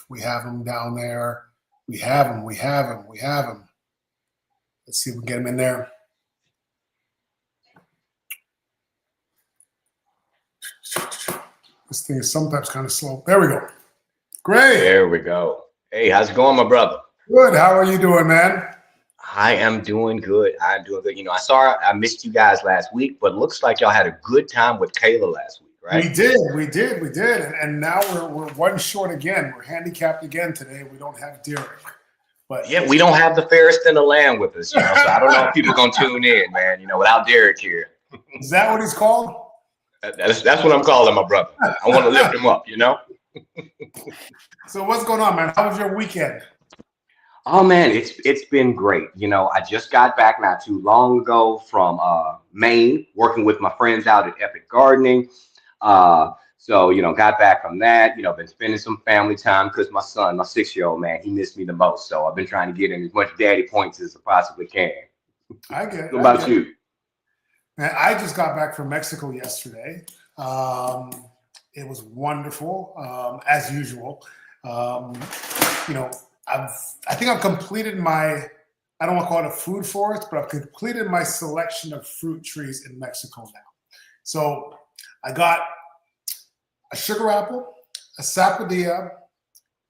We have him down there. We have him. We have him. We have him. Let's see if we can get him in there. This thing is sometimes kind of slow. There we go. Great. There we go. Hey, how's it going, my brother? Good. How are you doing, man? I am doing good. I'm doing good. You know, I missed you guys last week, but it looks like y'all had a good time with Kayla last week, right? We did. And now we're one short again. We're handicapped again today. We don't have Derek. But yeah, we don't have the fairest in the land with us, you know, so I don't know if people gonna tune in, man, you know, without Derek here. Is that what he's called? That's what I'm calling my brother. I want to lift him up, you know? So what's going on, man? How was your weekend? Oh man, it's been great. You know, I just got back not too long ago from Maine, working with my friends out at Epic Gardening. So, you know, got back from that, you know, been spending some family time because my son, my 6-year-old, man, he missed me the most. So I've been trying to get in as much daddy points as I possibly can. I get it. What about you? Man, I just got back from Mexico yesterday. It was wonderful, as usual. You know, I think I've completed my, I don't want to call it a food forest, but I've completed my selection of fruit trees in Mexico now. So I got a sugar apple, a sapodilla,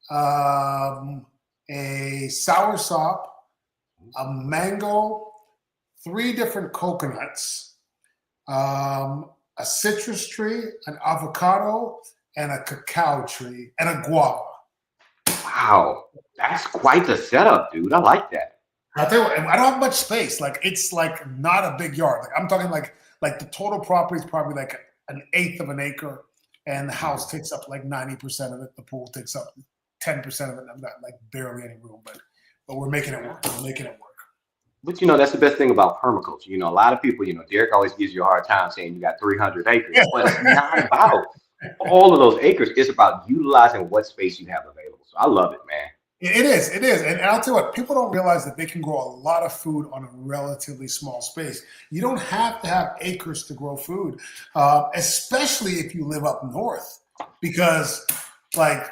a soursop, a mango, 3 different coconuts, a citrus tree, an avocado, and a cacao tree, and a guava. Wow, that's quite the setup, dude. I like that. I'll tell you what, I don't have much space. Like, it's like not a big yard. Like, I'm talking like the total property is probably like an 1/8 of an acre, and the house takes up like 90% of it. The pool takes up 10% of it. I've got like barely any room, but we're making it work. We're making it work. But, you know, that's the best thing about permaculture. You know, a lot of people, you know, Derek always gives you a hard time saying you got 300 acres, but it's not about all of those acres. It's about utilizing what space you have available. So I love it, man. It is. And I'll tell you what, people don't realize that they can grow a lot of food on a relatively small space. You don't have to have acres to grow food, especially if you live up north, because like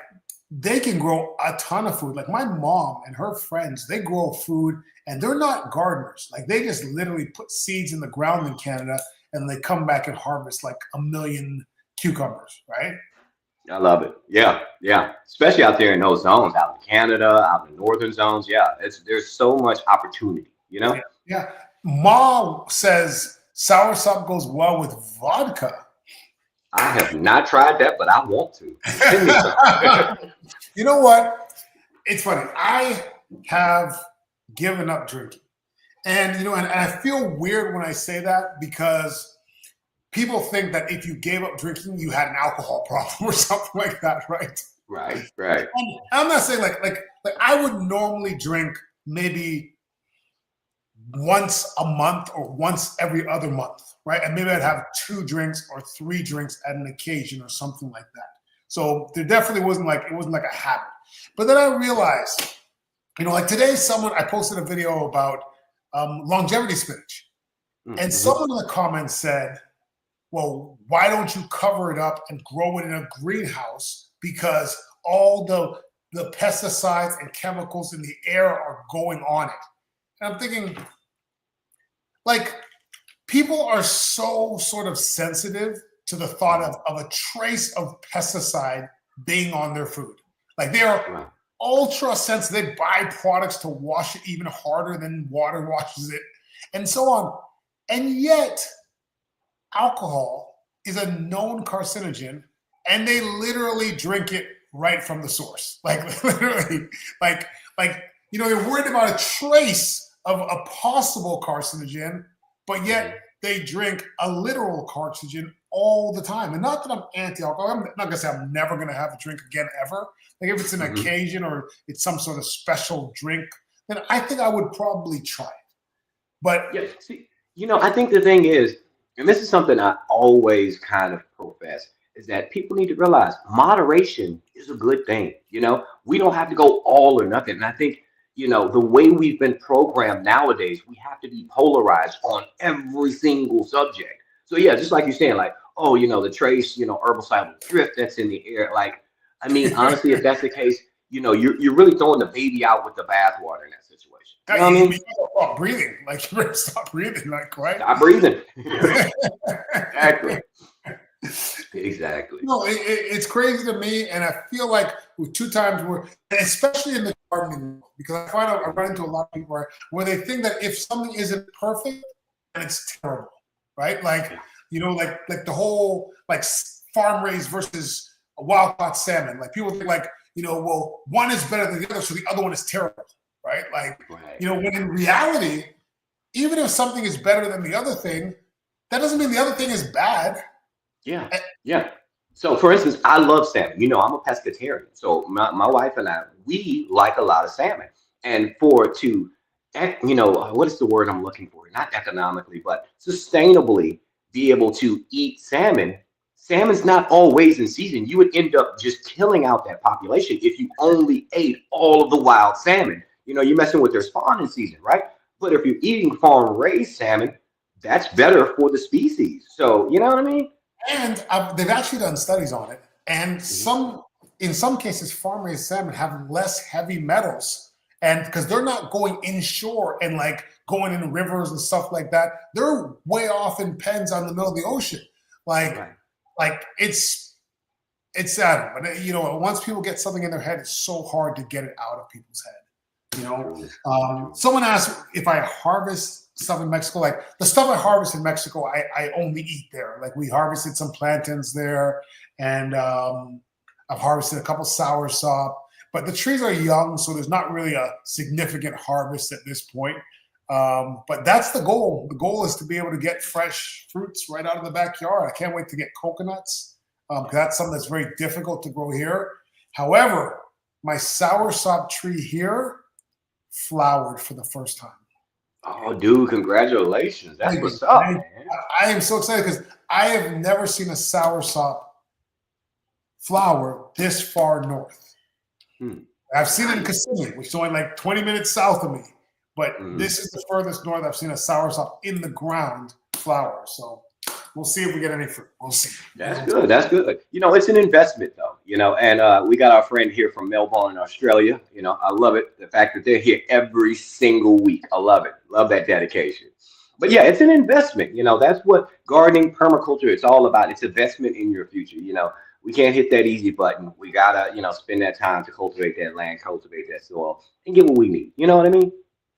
they can grow a ton of food. Like my mom and her friends, they grow food and they're not gardeners. Like they just literally put seeds in the ground in Canada and they come back and harvest like 1 million cucumbers, right? I love it. Yeah. Especially out there in those zones, out in Canada, out in the northern zones. Yeah, there's so much opportunity, you know? Yeah. Ma says soursop goes well with vodka. I have not tried that, but I want to. You know what? It's funny. I have given up drinking. And, you know, and I feel weird when I say that because people think that if you gave up drinking, you had an alcohol problem or something like that, right? Right. And I'm not saying like I would normally drink maybe once a month or once every other month, right? And maybe I'd have 2 drinks or 3 drinks at an occasion or something like that. So there definitely wasn't like a habit. But then I realized, you know, like today I posted a video about longevity spinach. Mm-hmm. And someone in the comments said, well, why don't you cover it up and grow it in a greenhouse? Because all the pesticides and chemicals in the air are going on it. And I'm thinking, like, people are so sort of sensitive to the thought of a trace of pesticide being on their food. Like they are ultra sensitive. They buy products to wash it even harder than water washes it and so on. And yet alcohol is a known carcinogen and they literally drink it right from the source. Like literally, like, you know, they're worried about a trace of a possible carcinogen, but yet they drink a literal carcinogen all the time. And not that I'm anti-alcohol. I'm not gonna say I'm never gonna have a drink again ever. Like if it's an occasion or it's some sort of special drink, then I think I would probably try it. But yeah, see, you know, I think the thing is, and this is something I always kind of profess, is that people need to realize moderation is a good thing. You know, we don't have to go all or nothing. And I think, you know, the way we've been programmed nowadays, we have to be polarized on every single subject. So yeah, just like you're saying, like, oh, you know, the trace, you know, herbicidal drift that's in the air. Like, I mean, honestly, if that's the case, you're really throwing the baby out with the bathwater in that situation. You know what I mean? You gotta stop breathing. Like you better stop breathing. Like right. Stop breathing. Exactly. Exactly. No, it's crazy to me, and I feel like with 2 times and especially in the gardening, because I find out I run into a lot of people where they think that if something isn't perfect, then it's terrible, right? Like like the whole like farm raised versus a wild caught salmon. Like people think like well, one is better than the other, so the other one is terrible, right? Like when in reality, even if something is better than the other thing, that doesn't mean the other thing is bad. Yeah, yeah. So, for instance, I love salmon. I'm a pescatarian. So, my wife and I, we like a lot of salmon. And what is the word I'm looking for? Not economically, but sustainably be able to eat salmon. Salmon's not always in season. You would end up just killing out that population if you only ate all of the wild salmon. You're messing with their spawning season, right? But if you're eating farm-raised salmon, that's better for the species. So, you know what I mean? And they've actually done studies on it, and in some cases, farm-raised salmon have less heavy metals, and because they're not going inshore and like going in rivers and stuff like that, they're way off in pens on the middle of the ocean. Like it's sad, but once people get something in their head, it's so hard to get it out of people's head. Someone asked if I harvest stuff in Mexico, like the stuff I harvest in Mexico, I only eat there. Like we harvested some plantains there, and I've harvested a couple soursop, but the trees are young, so there's not really a significant harvest at this point. But that's the goal. The goal is to be able to get fresh fruits right out of the backyard. I can't wait to get coconuts, because that's something that's very difficult to grow here. However, my soursop tree here flowered for the first time. Oh, dude, congratulations. That's what's up, man. I am so excited because I have never seen a soursop flower this far north. I've seen it in Kissimmee, which is only like 20 minutes south of me. But this is the furthest north I've seen a soursop in the ground flower. So we'll see if we get any fruit. We'll see. That's good. That's good. It's an investment, though. And we got our friend here from Melbourne in Australia. I love it. The fact that they're here every single week. I love it. Love that dedication. But yeah, it's an investment. That's what gardening, permaculture, it's all about. It's investment in your future. We can't hit that easy button. We gotta, spend that time to cultivate that land, cultivate that soil, and get what we need. You know what I mean?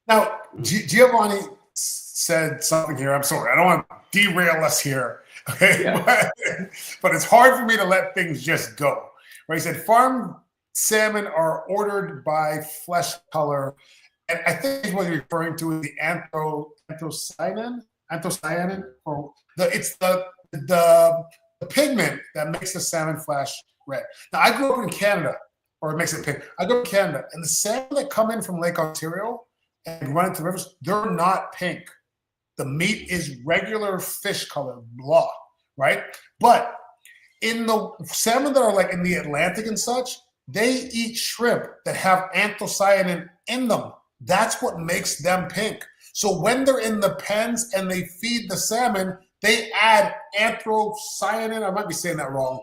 Now, Giovanni said something here. I'm sorry, I don't want to derail us here. Okay, yeah. But it's hard for me to let things just go. Right? He said farm salmon are ordered by flesh color, and I think what you're referring to is the anthocyanin, or it's the pigment that makes the salmon flesh red. Now, I grew up in Canada, or it makes it pink. I grew up in Canada, and the salmon that come in from Lake Ontario and run into rivers, they're not pink. The meat is regular fish color, blah, right? But in the salmon that are like in the Atlantic and such, they eat shrimp that have anthocyanin in them. That's what makes them pink. So when they're in the pens and they feed the salmon, they add anthocyanin, I might be saying that wrong,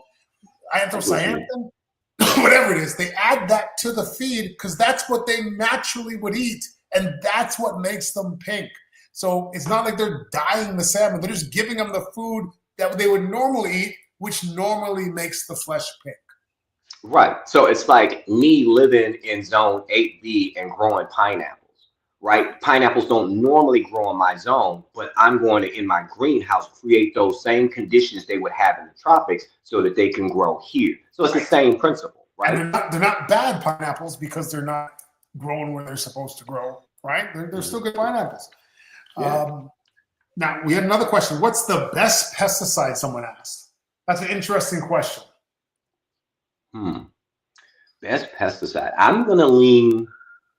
anthocyanin, whatever it is, they add that to the feed because that's what they naturally would eat. And that's what makes them pink. So it's not like they're dyeing the salmon. They're just giving them the food that they would normally eat, which normally makes the flesh pink. Right. So it's like me living in zone 8B and growing pineapples, right? Pineapples don't normally grow in my zone, but I'm going to, in my greenhouse, create those same conditions they would have in the tropics so that they can grow here. So it's the same principle, right? And they're not bad pineapples because they're not growing where they're supposed to grow, right? They're still good pineapples. Yeah. Now, we had another question. What's the best pesticide, someone asked? That's an interesting question. Best pesticide. I'm going to lean,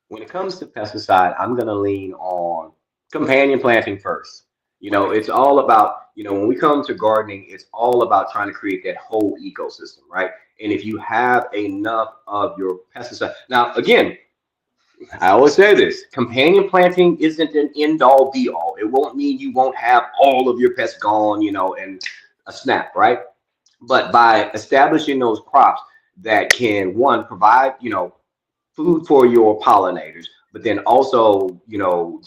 when it comes to pesticide, I'm going to lean on companion planting first. It's all about, when we come to gardening, it's all about trying to create that whole ecosystem, right? And if you have enough of your pesticide. Now, again, I always say this, companion planting isn't an end all be all. It won't mean you won't have all of your pests gone, in a snap, right? But by establishing those crops that can, one, provide, food for your pollinators, but then also,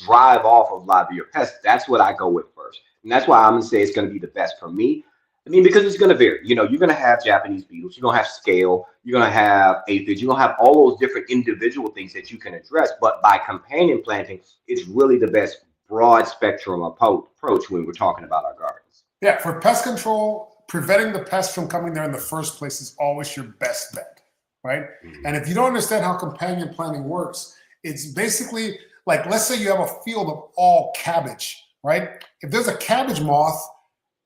drive off of a lot of your pests. That's what I go with first. And that's why I'm gonna say it's gonna be the best for me. I mean, because it's gonna vary. You're gonna have Japanese beetles, you're gonna have scale, you're gonna have aphids, you're gonna have all those different individual things that you can address. But by companion planting, it's really the best broad spectrum approach when we're talking about our gardens. Yeah, for pest control, preventing the pests from coming there in the first place is always your best bet, right? Mhm. And if you don't understand how companion planting works, it's basically like, let's say you have a field of all cabbage, right? If there's a cabbage moth,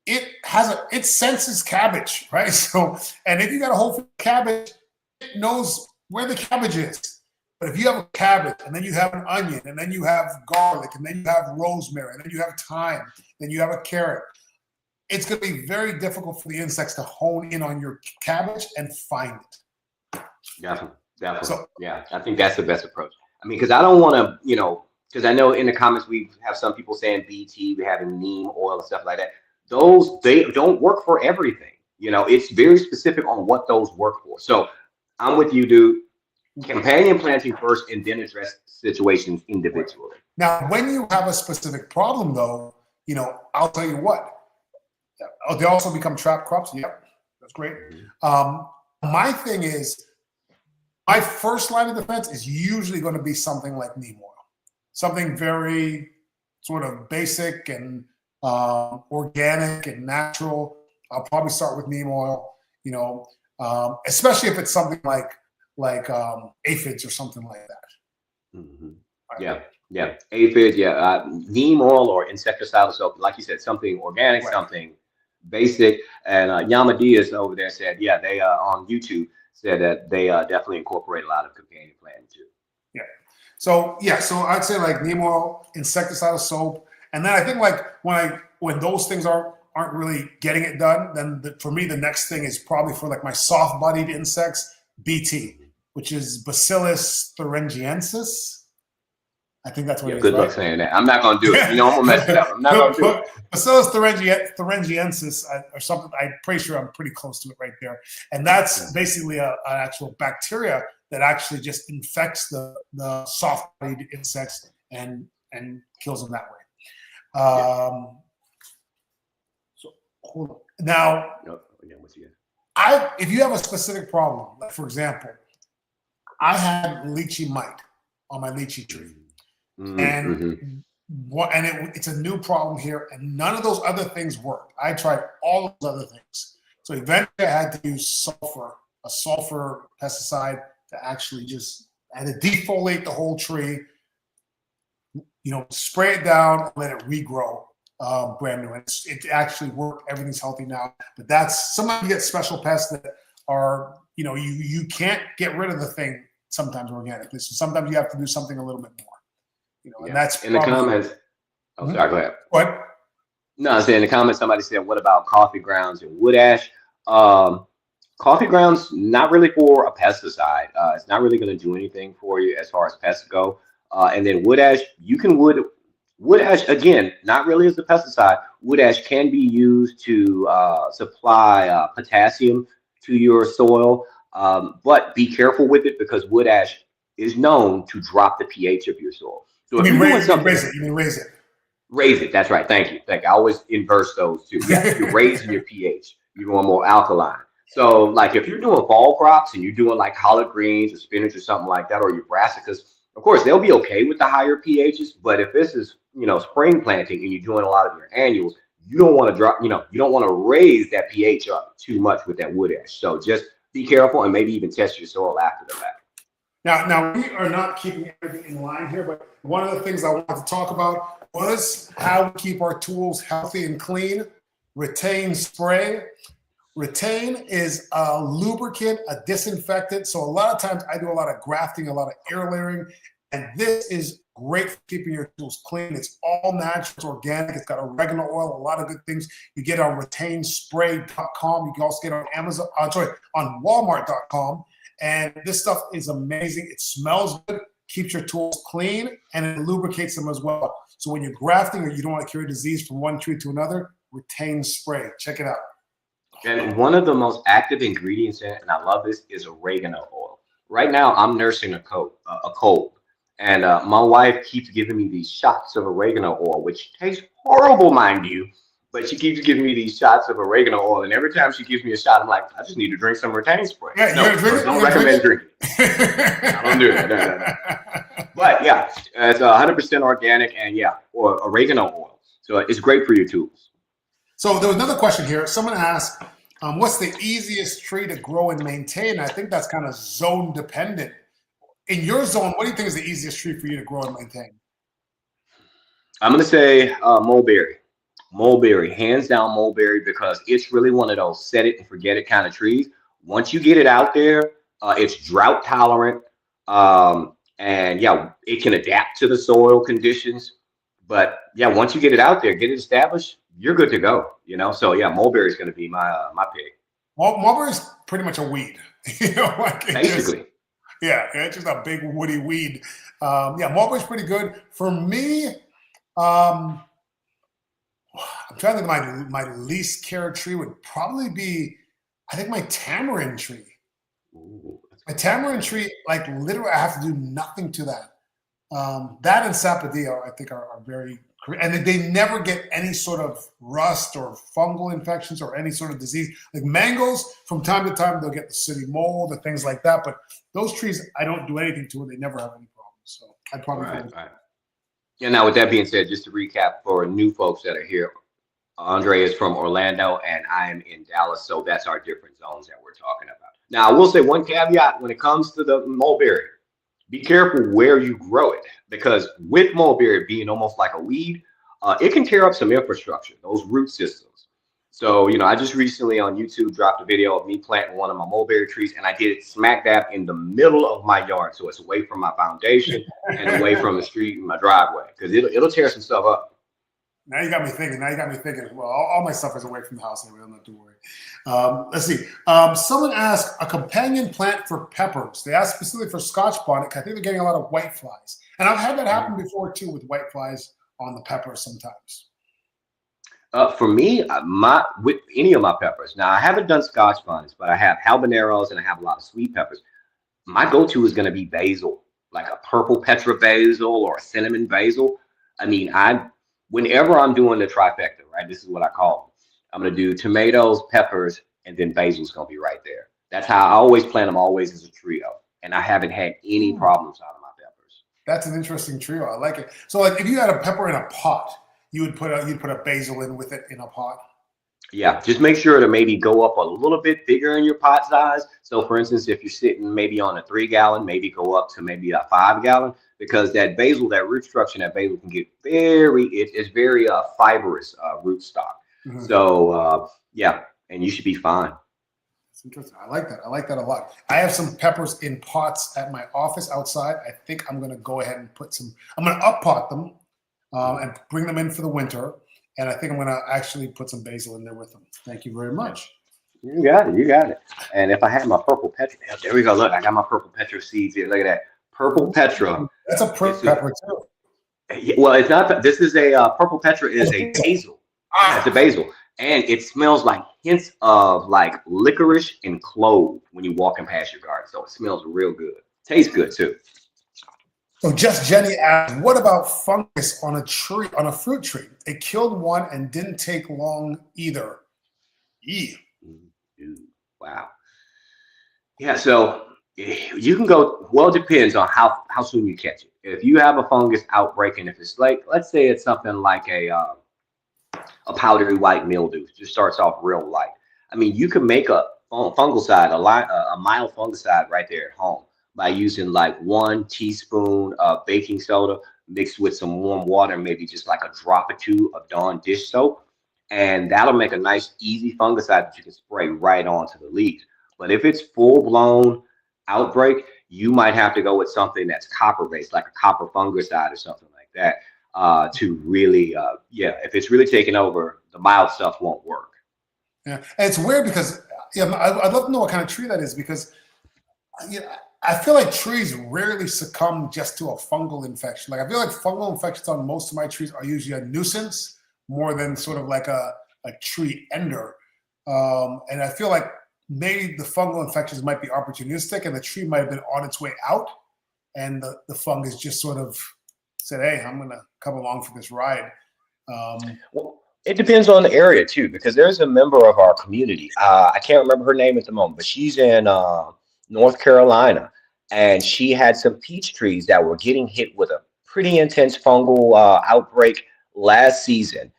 it senses cabbage, right? So, and if you got a whole field of cabbage, it knows where the cabbage is. But if you have a cabbage, and then you have an onion, and then you have garlic, and then you have rosemary, and then you have thyme, then you have a carrot, it's going to be very difficult for the insects to hone in on your cabbage and find it. Definitely, definitely. So, yeah, I think that's the best approach. I mean, because I don't want to, because I know in the comments we have some people saying BT, we're having neem oil and stuff like that. Those, they don't work for everything. It's very specific on what those work for. So I'm with you, dude. Companion planting first, and then address situations individually. now, when you have a specific problem, though, I'll tell you what. They also become trap crops. Yep, that's great. My thing is, my first line of defense is usually going to be something like neem oil, something very sort of basic and organic and natural. I'll probably start with neem oil, especially if it's something like aphids or something like that. Mm-hmm. Yeah, aphid, neem oil or insecticidal soap, like you said, something organic, Right. something basic. And Yamadias over there said, they on YouTube said that they definitely incorporate a lot of companion planting too. So I'd say like neem oil, insecticidal soap, and then I think like when those things aren't really getting it done, then for me the next thing is probably for like my soft-bodied insects, BT, which is Bacillus thuringiensis. I think that's what it is. Good luck right? saying that. I'm not gonna do it. I'm gonna mess it up. I'm not gonna do it. Bacillus thuringiensis or something. I'm pretty sure I'm pretty close to it right there. And that's basically an actual bacteria that actually just infects the soft-bodied insects and kills them that way. So hold on. Now, if you have a specific problem, like for example, I had lychee mite on my lychee tree. And it's a new problem here, and none of those other things worked. I tried all those other things. So eventually I had to use a sulfur pesticide to actually I had to defoliate the whole tree, spray it down and let it regrow brand new. And it actually worked. Everything's healthy now. But sometimes you get special pests that are, you can't get rid of the thing sometimes organically. So sometimes you have to do something a little bit more. And that's in the comments. Oh, sorry, go ahead. What? No, I said in the comments, somebody said, what about coffee grounds and wood ash? Coffee grounds, not really for a pesticide. It's not really going to do anything for you as far as pests go. And then wood ash, wood ash, again, not really as a pesticide. Wood ash can be used to supply potassium to your soil. But be careful with it, because wood ash is known to drop the pH of your soil. So if you're doing something, you mean raise it. Raise it. That's right. Thank you. I always inverse those two. Yeah, you're raising your pH. You're going more alkaline. So like if you're doing fall crops and you're doing like collard greens or spinach or something like that, or your brassicas, of course, they'll be okay with the higher pHs. But if this is, spring planting and you're doing a lot of your annuals, you don't want to drop, you don't want to raise that pH up too much with that wood ash. So just be careful and maybe even test your soil after the fact. Now we are not keeping everything in line here, but one of the things I wanted to talk about was how we keep our tools healthy and clean. Retain spray. Retain is a lubricant, a disinfectant. So a lot of times I do a lot of grafting, a lot of air layering, and this is great for keeping your tools clean. It's all natural, it's organic, it's got oregano oil, a lot of good things. You get on retainspray.com. You can also get on Amazon, on Walmart.com. And this stuff is amazing. It smells good, keeps your tools clean, and it lubricates them as well. So when you're grafting or you don't want to carry disease from one tree to another, Retain spray. Check it out. And one of the most active ingredients in it, and I love this, is oregano oil. right now I'm nursing a cold, and my wife keeps giving me these shots of oregano oil, which tastes horrible, mind you. But she keeps giving me these shots of oregano oil, and every time she gives me a shot, I'm like, I just need to drink some Retain spray. Yeah, No, you're drinking. don't You're recommend drinking. drinking. I don't do that. No, no, no. But yeah, it's 100% organic, and yeah, or oregano oil. So it's great for your tools. So there was another question here. Someone asked, "What's the easiest tree to grow and maintain?" I think that's kind of zone dependent. In your zone, what do you think is the easiest tree for you to grow and maintain? I'm gonna say mulberry. Mulberry, hands down mulberry, because it's really one of those set it and forget it kind of trees. Once you get it out there, it's drought tolerant, and yeah, it can adapt to the soil conditions. But yeah, once you get it out there, get it established, you're good to go. You know, so yeah, mulberry is going to be my pick. Mulberry is pretty much a weed. Like Basically. yeah, it's just a big woody weed. Yeah, mulberry's pretty good for me. I'm trying to think. My least care tree would probably be, I think, my tamarind tree. Ooh, My tamarind tree, like literally, I have to do nothing to that. That and sapodilla, I think, are very, and they never get any sort of rust or fungal infections or any sort of disease. Like mangoes, from time to time, they'll get the city mold and things like that. But those trees, I don't do anything to it. They never have any problems. So I'd probably go with right. Yeah. Now, with that being said, just to recap for new folks that are here, Andre is from Orlando, and I am in Dallas. So that's our different zones that we're talking about. Now, I will say one caveat when it comes to the mulberry: be careful where you grow it, because with mulberry being almost like a weed, it can tear up some infrastructure, those root systems. So, you know, I just recently on YouTube dropped a video of me planting one of my mulberry trees, and I did it smack dab in the middle of my yard. So it's away from my foundation and away from the street and my driveway, because it'll tear some stuff up. Now you got me thinking. Well, all my stuff is away from the house anyway. I'm not too worried. Let's see. Someone asked a companion plant for peppers. They asked specifically for Scotch bonnet. I think they're getting a lot of white flies, and I've had that happen before too with white flies on the peppers sometimes. For me, with any of my peppers. Now, I haven't done Scotch bonnets, but I have habaneros and I have a lot of sweet peppers. My go-to is going to be basil, like a purple Petra basil or a cinnamon basil. I mean, whenever I'm doing the trifecta, right? This is what I call them. I'm going to do tomatoes, peppers, and then basil's going to be right there. That's how I always plant them, always as a trio. And I haven't had any problems out of my peppers. That's an interesting trio. I like it. So, like, if you had a pepper in a pot, you'd put a basil in with it in a pot. Yeah, just make sure to maybe go up a little bit bigger in your pot size. So, for instance, if you're sitting maybe on a 3-gallon, maybe go up to maybe a 5-gallon, because that basil, that root structure, that basil can get it's very fibrous root stock. Mm-hmm. So, yeah, and you should be fine. That's interesting. I like that. I like that a lot. I have some peppers in pots at my office outside. I think I'm going to go ahead and I'm going to up pot them and bring them in for the winter. And I think I'm going to actually put some basil in there with them. Thank you very much. You got it. You got it. And if I had my purple Petra, there we go. Look, I got my purple Petra seeds here. Look at that. Purple Petra. That's a pepper too. Well, it's not. This is a purple Petra is a basil. It's a basil. And it smells like hints of like licorice and clove when you're walking past your garden. So it smells real good. Tastes good too. So Just Jenny asked, what about fungus on a fruit tree? It killed one and didn't take long either. Wow. Yeah, so you can go, well, it depends on how soon you catch it. If you have a fungus outbreak, and if it's like, let's say it's something like a powdery white mildew, it just starts off real light. I mean, you can make a fungicide, a mild fungicide right there at home by using like 1 teaspoon of baking soda mixed with some warm water, maybe just like a drop or 2 of Dawn dish soap. And that'll make a nice, easy fungicide that you can spray right onto the leaves. But if it's full-blown outbreak, you might have to go with something that's copper-based, like a copper fungicide or something like that, to really, if it's really taking over, the mild stuff won't work. Yeah, and it's weird because I'd love to know what kind of tree that is, because I feel like trees rarely succumb just to a fungal infection. Like I feel like fungal infections on most of my trees are usually a nuisance more than sort of like a tree ender. And I feel like maybe the fungal infections might be opportunistic, and the tree might have been on its way out, and the fungus just sort of said, "Hey, I'm gonna come along for this ride." Well, it depends on the area too, because there's a member of our community. I can't remember her name at the moment, but she's in North Carolina, and she had some peach trees that were getting hit with a pretty intense fungal outbreak last season.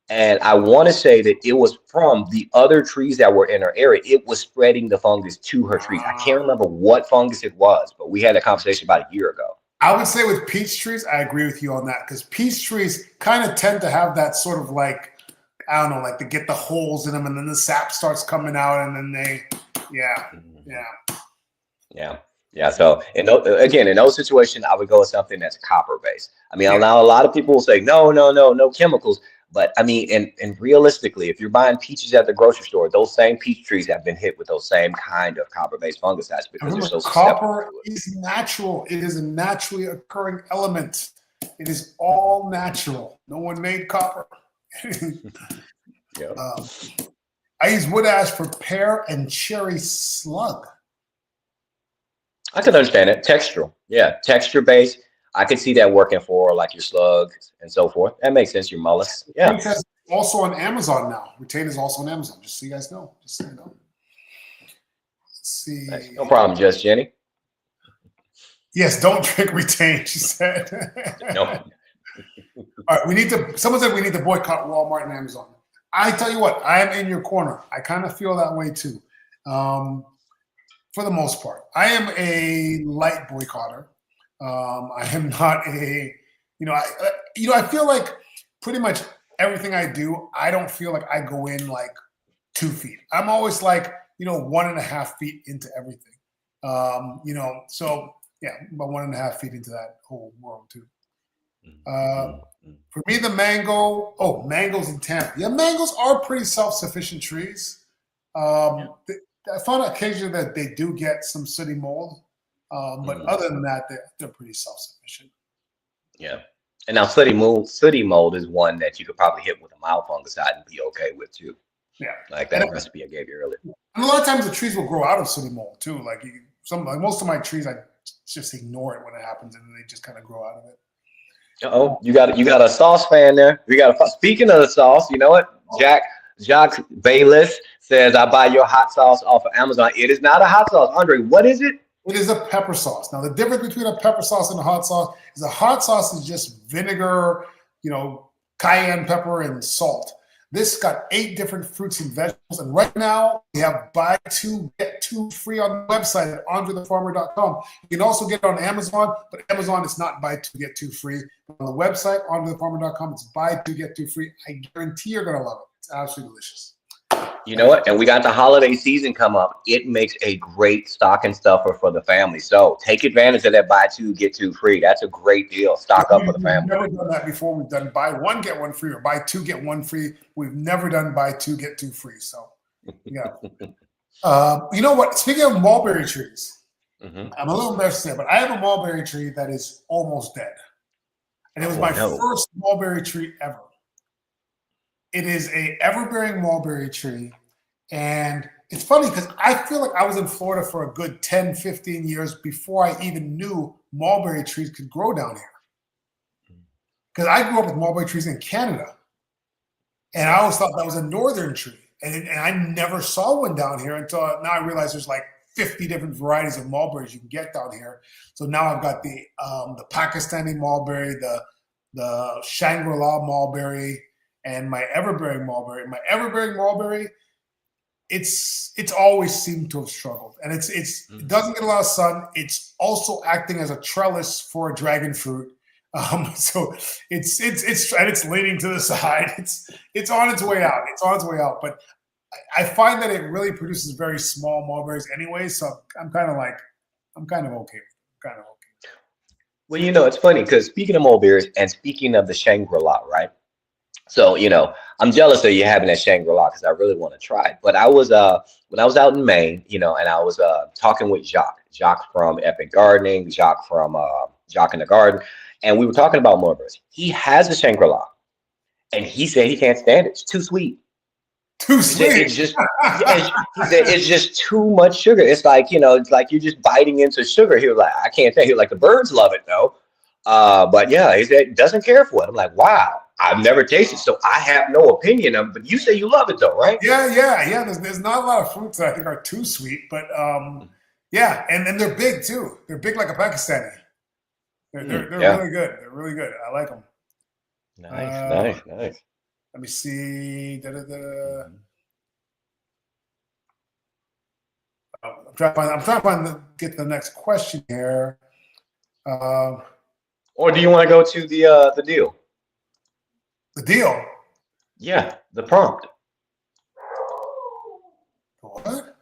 And I want to say that it was from the other trees that were in her area. It was spreading the fungus to her trees. I can't remember what fungus it was, but we had a conversation about a year ago. I would say with peach trees, I agree with you on that because peach trees kind of tend to have that sort of like, I don't know, like they get the holes in them and then the sap starts coming out and then yeah. Yeah. Yeah. So, again, in those situations, I would go with something that's copper based. I mean, now a lot of people will say, no chemicals. But I mean, and realistically, if you're buying peaches at the grocery store, those same peach trees have been hit with those same kind of copper-based fungicides because they're so copper is natural. It is a naturally occurring element. It is all natural. No one made copper. Yep. I use wood ash for pear and cherry slug. I can understand it. Textural. Yeah, texture-based. I could see that working for like your slugs and so forth. That makes sense. Your mollusks. Yeah. It's also on Amazon now. Retain is also on Amazon. Just so you guys know. Just so you know. Let's see. Nice. No problem, Just Jenny. Yes, don't drink Retain, she said. No. All right, someone said we need to boycott Walmart and Amazon. I tell you what, I am in your corner. I kind of feel that way too. For the most part. I am a light boycotter. I am not I feel like pretty much everything I do, I don't feel like I go in like 2 feet. I'm always like, 1.5 feet into everything. So yeah, about 1.5 feet into that whole world too. For me, the mangoes in Tampa. Yeah, mangoes are pretty self-sufficient trees. I found occasionally that they do get some sooty mold. But other than that, they're pretty self-sufficient. Yeah. And now sooty mold is one that you could probably hit with a mild fungicide and be okay with too. Yeah. Like that recipe I gave you earlier. And a lot of times the trees will grow out of sooty mold too. Like most of my trees, I just ignore it when it happens and they just kind of grow out of it. Uh-oh, you got a sauce fan there. Speaking of the sauce, you know what? Jacques Bayless says, I buy your hot sauce off of Amazon. It is not a hot sauce. Andre, what is it? It is a pepper sauce. Now, the difference between a pepper sauce and a hot sauce is a hot sauce is just vinegar, cayenne pepper and salt. This got 8 different fruits and vegetables. And right now, we have buy 2, get 2 free on the website at andrethefarmer.com. You can also get it on Amazon, but Amazon is not buy 2, get 2 free. On the website, andrethefarmer.com, it's buy 2, get 2 free. I guarantee you're going to love it. It's absolutely delicious. You know what? And we got the holiday season come up. It makes a great stocking stuffer for the family. So take advantage of that buy 2, get 2 free. That's a great deal. Stock up for the family. We've never done that before. We've done buy 1, get 1 free or buy 2, get 1 free. We've never done buy 2, get 2 free. So, yeah. You know what? Speaking of mulberry trees, I'm a little embarrassed to say, but I have a mulberry tree that is almost dead. And it was my first mulberry tree ever. It is a ever-bearing mulberry tree. And it's funny because I feel like I was in Florida for a good 10, 15 years before I even knew mulberry trees could grow down here. Because I grew up with mulberry trees in Canada. And I always thought that was a northern tree. And I never saw one down here until now I realize there's like 50 different varieties of mulberries you can get down here. So now I've got the Pakistani mulberry, the Shangri-La mulberry, and my everbearing mulberry. My everbearing mulberry, it's always seemed to have struggled, and it doesn't get a lot of sun. It's also acting as a trellis for a dragon fruit, so it's leaning to the side. It's on its way out. It's on its way out, but I find that it really produces very small mulberries anyway. So I'm kind of okay. Well, it's funny because speaking of mulberries and speaking of the Shangri-La, right? So, I'm jealous of you having that Shangri-La because I really want to try it. But I was, when I was out in Maine, and I was talking with Jacques from Epic Gardening, Jacques from Jacques in the Garden, and we were talking about mulberries. He has a Shangri-La, and he said he can't stand it. It's too sweet. Too He said sweet. it's just he said it's just too much sugar. It's like, it's like you're just biting into sugar. He was like, I can't tell. He was like, the birds love it though. But yeah, he said doesn't care for it. I'm like, wow, I've never tasted, so I have no opinion of it. But you say you love it though, right? Yeah. There's not a lot of fruits that I think are too sweet, but yeah, and then they're big too. They're big like a Pakistani. They're Yeah. really good. They're really good. I like them. Nice. Let me see. I'm trying to get the next question here. Or do you want to go to the deal? The deal. Yeah, the prompt. What?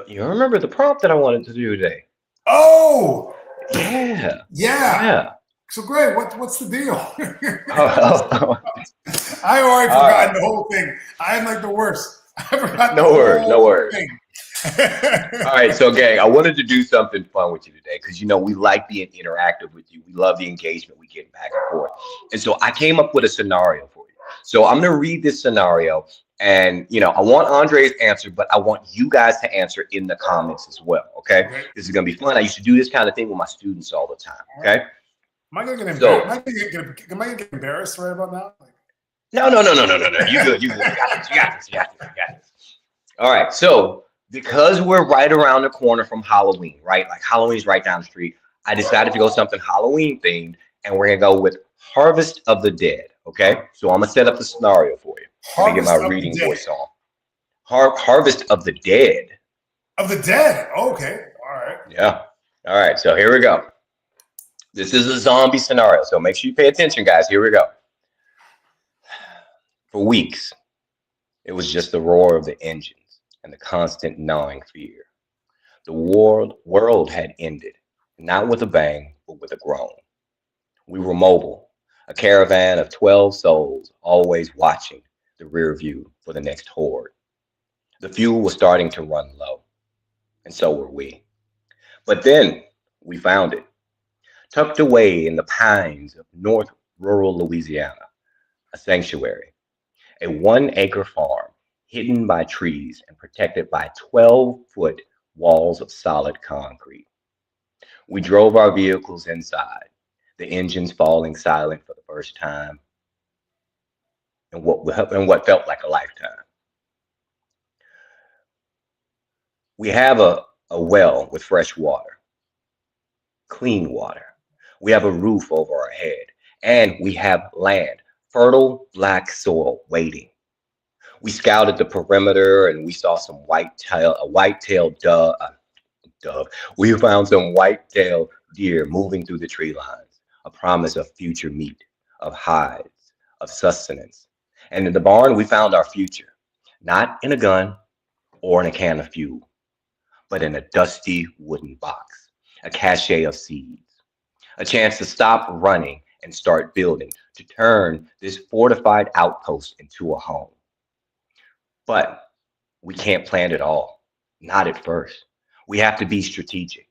You remember the prompt that I wanted to do today? Oh, Yeah. So great. What's the deal? Oh, I already All forgotten right. the whole thing. I am like the worst. I forgot No the worries, no whole worries. thing. All right, so gang, I wanted to do something fun with you today because we like being interactive with you. We love the engagement we get back and forth. And so I came up with a scenario for you. So I'm gonna read this scenario, and I want Andre's answer, but I want you guys to answer in the comments as well. Okay? Okay. This is gonna be fun. I used to do this kind of thing with my students all the time. Okay. Am I gonna get So- embarrassed? Am I gonna get embarrassed right about now? No. You good. You got this. All right. So because we're right around the corner from Halloween, right? Like Halloween's right down the street. I decided to go something Halloween themed, and we're gonna go with Harvest of the Dead. Okay. So I'm gonna set up the scenario for you. Let me get Harvest my of reading the Dead. voice on. Harvest of the Dead. Of the Dead. Okay. All right. Yeah. All right. So here we go. This is a zombie scenario. So make sure you pay attention, guys. Here we go. For weeks, it was just the roar of the engines and the constant gnawing fear. The world had ended, not with a bang, but with a groan. We were mobile, a caravan of 12 souls, always watching the rear view for the next horde. The fuel was starting to run low, and so were we. But then we found it, tucked away in the pines of North rural Louisiana, a sanctuary, a 1-acre farm hidden by trees and protected by 12-foot walls of solid concrete. We drove our vehicles inside, the engines falling silent for the first time in what felt like a lifetime. We have a well with fresh water, clean water. We have a roof over our head, and we have land, fertile black soil waiting. We scouted the perimeter and we saw some white-tailed dove. We found some white-tailed deer moving through the tree lines, a promise of future meat, of hides, of sustenance. And in the barn, we found our future, not in a gun or in a can of fuel, but in a dusty wooden box, a cache of seeds, a chance to stop running and start building, to turn this fortified outpost into a home. But we can't plan it all, not at first. We have to be strategic.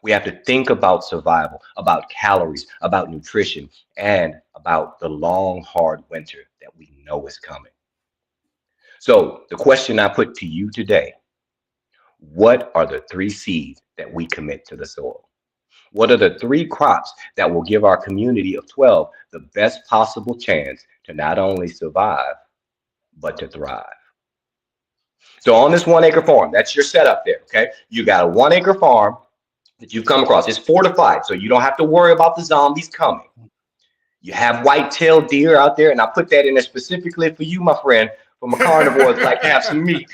We have to think about survival, about calories, about nutrition, and about the long, hard winter that we know is coming. So the question I put to you today, what are the 3 seeds that we commit to the soil? What are the 3 crops that will give our community of 12 the best possible chance to not only survive, but to thrive? So on this 1-acre farm, that's your setup there, okay? You got a 1-acre farm that you've come across. It's fortified, so you don't have to worry about the zombies coming. You have white-tailed deer out there, and I put that in there specifically for you, my friend, from a carnivore that like to have some meat.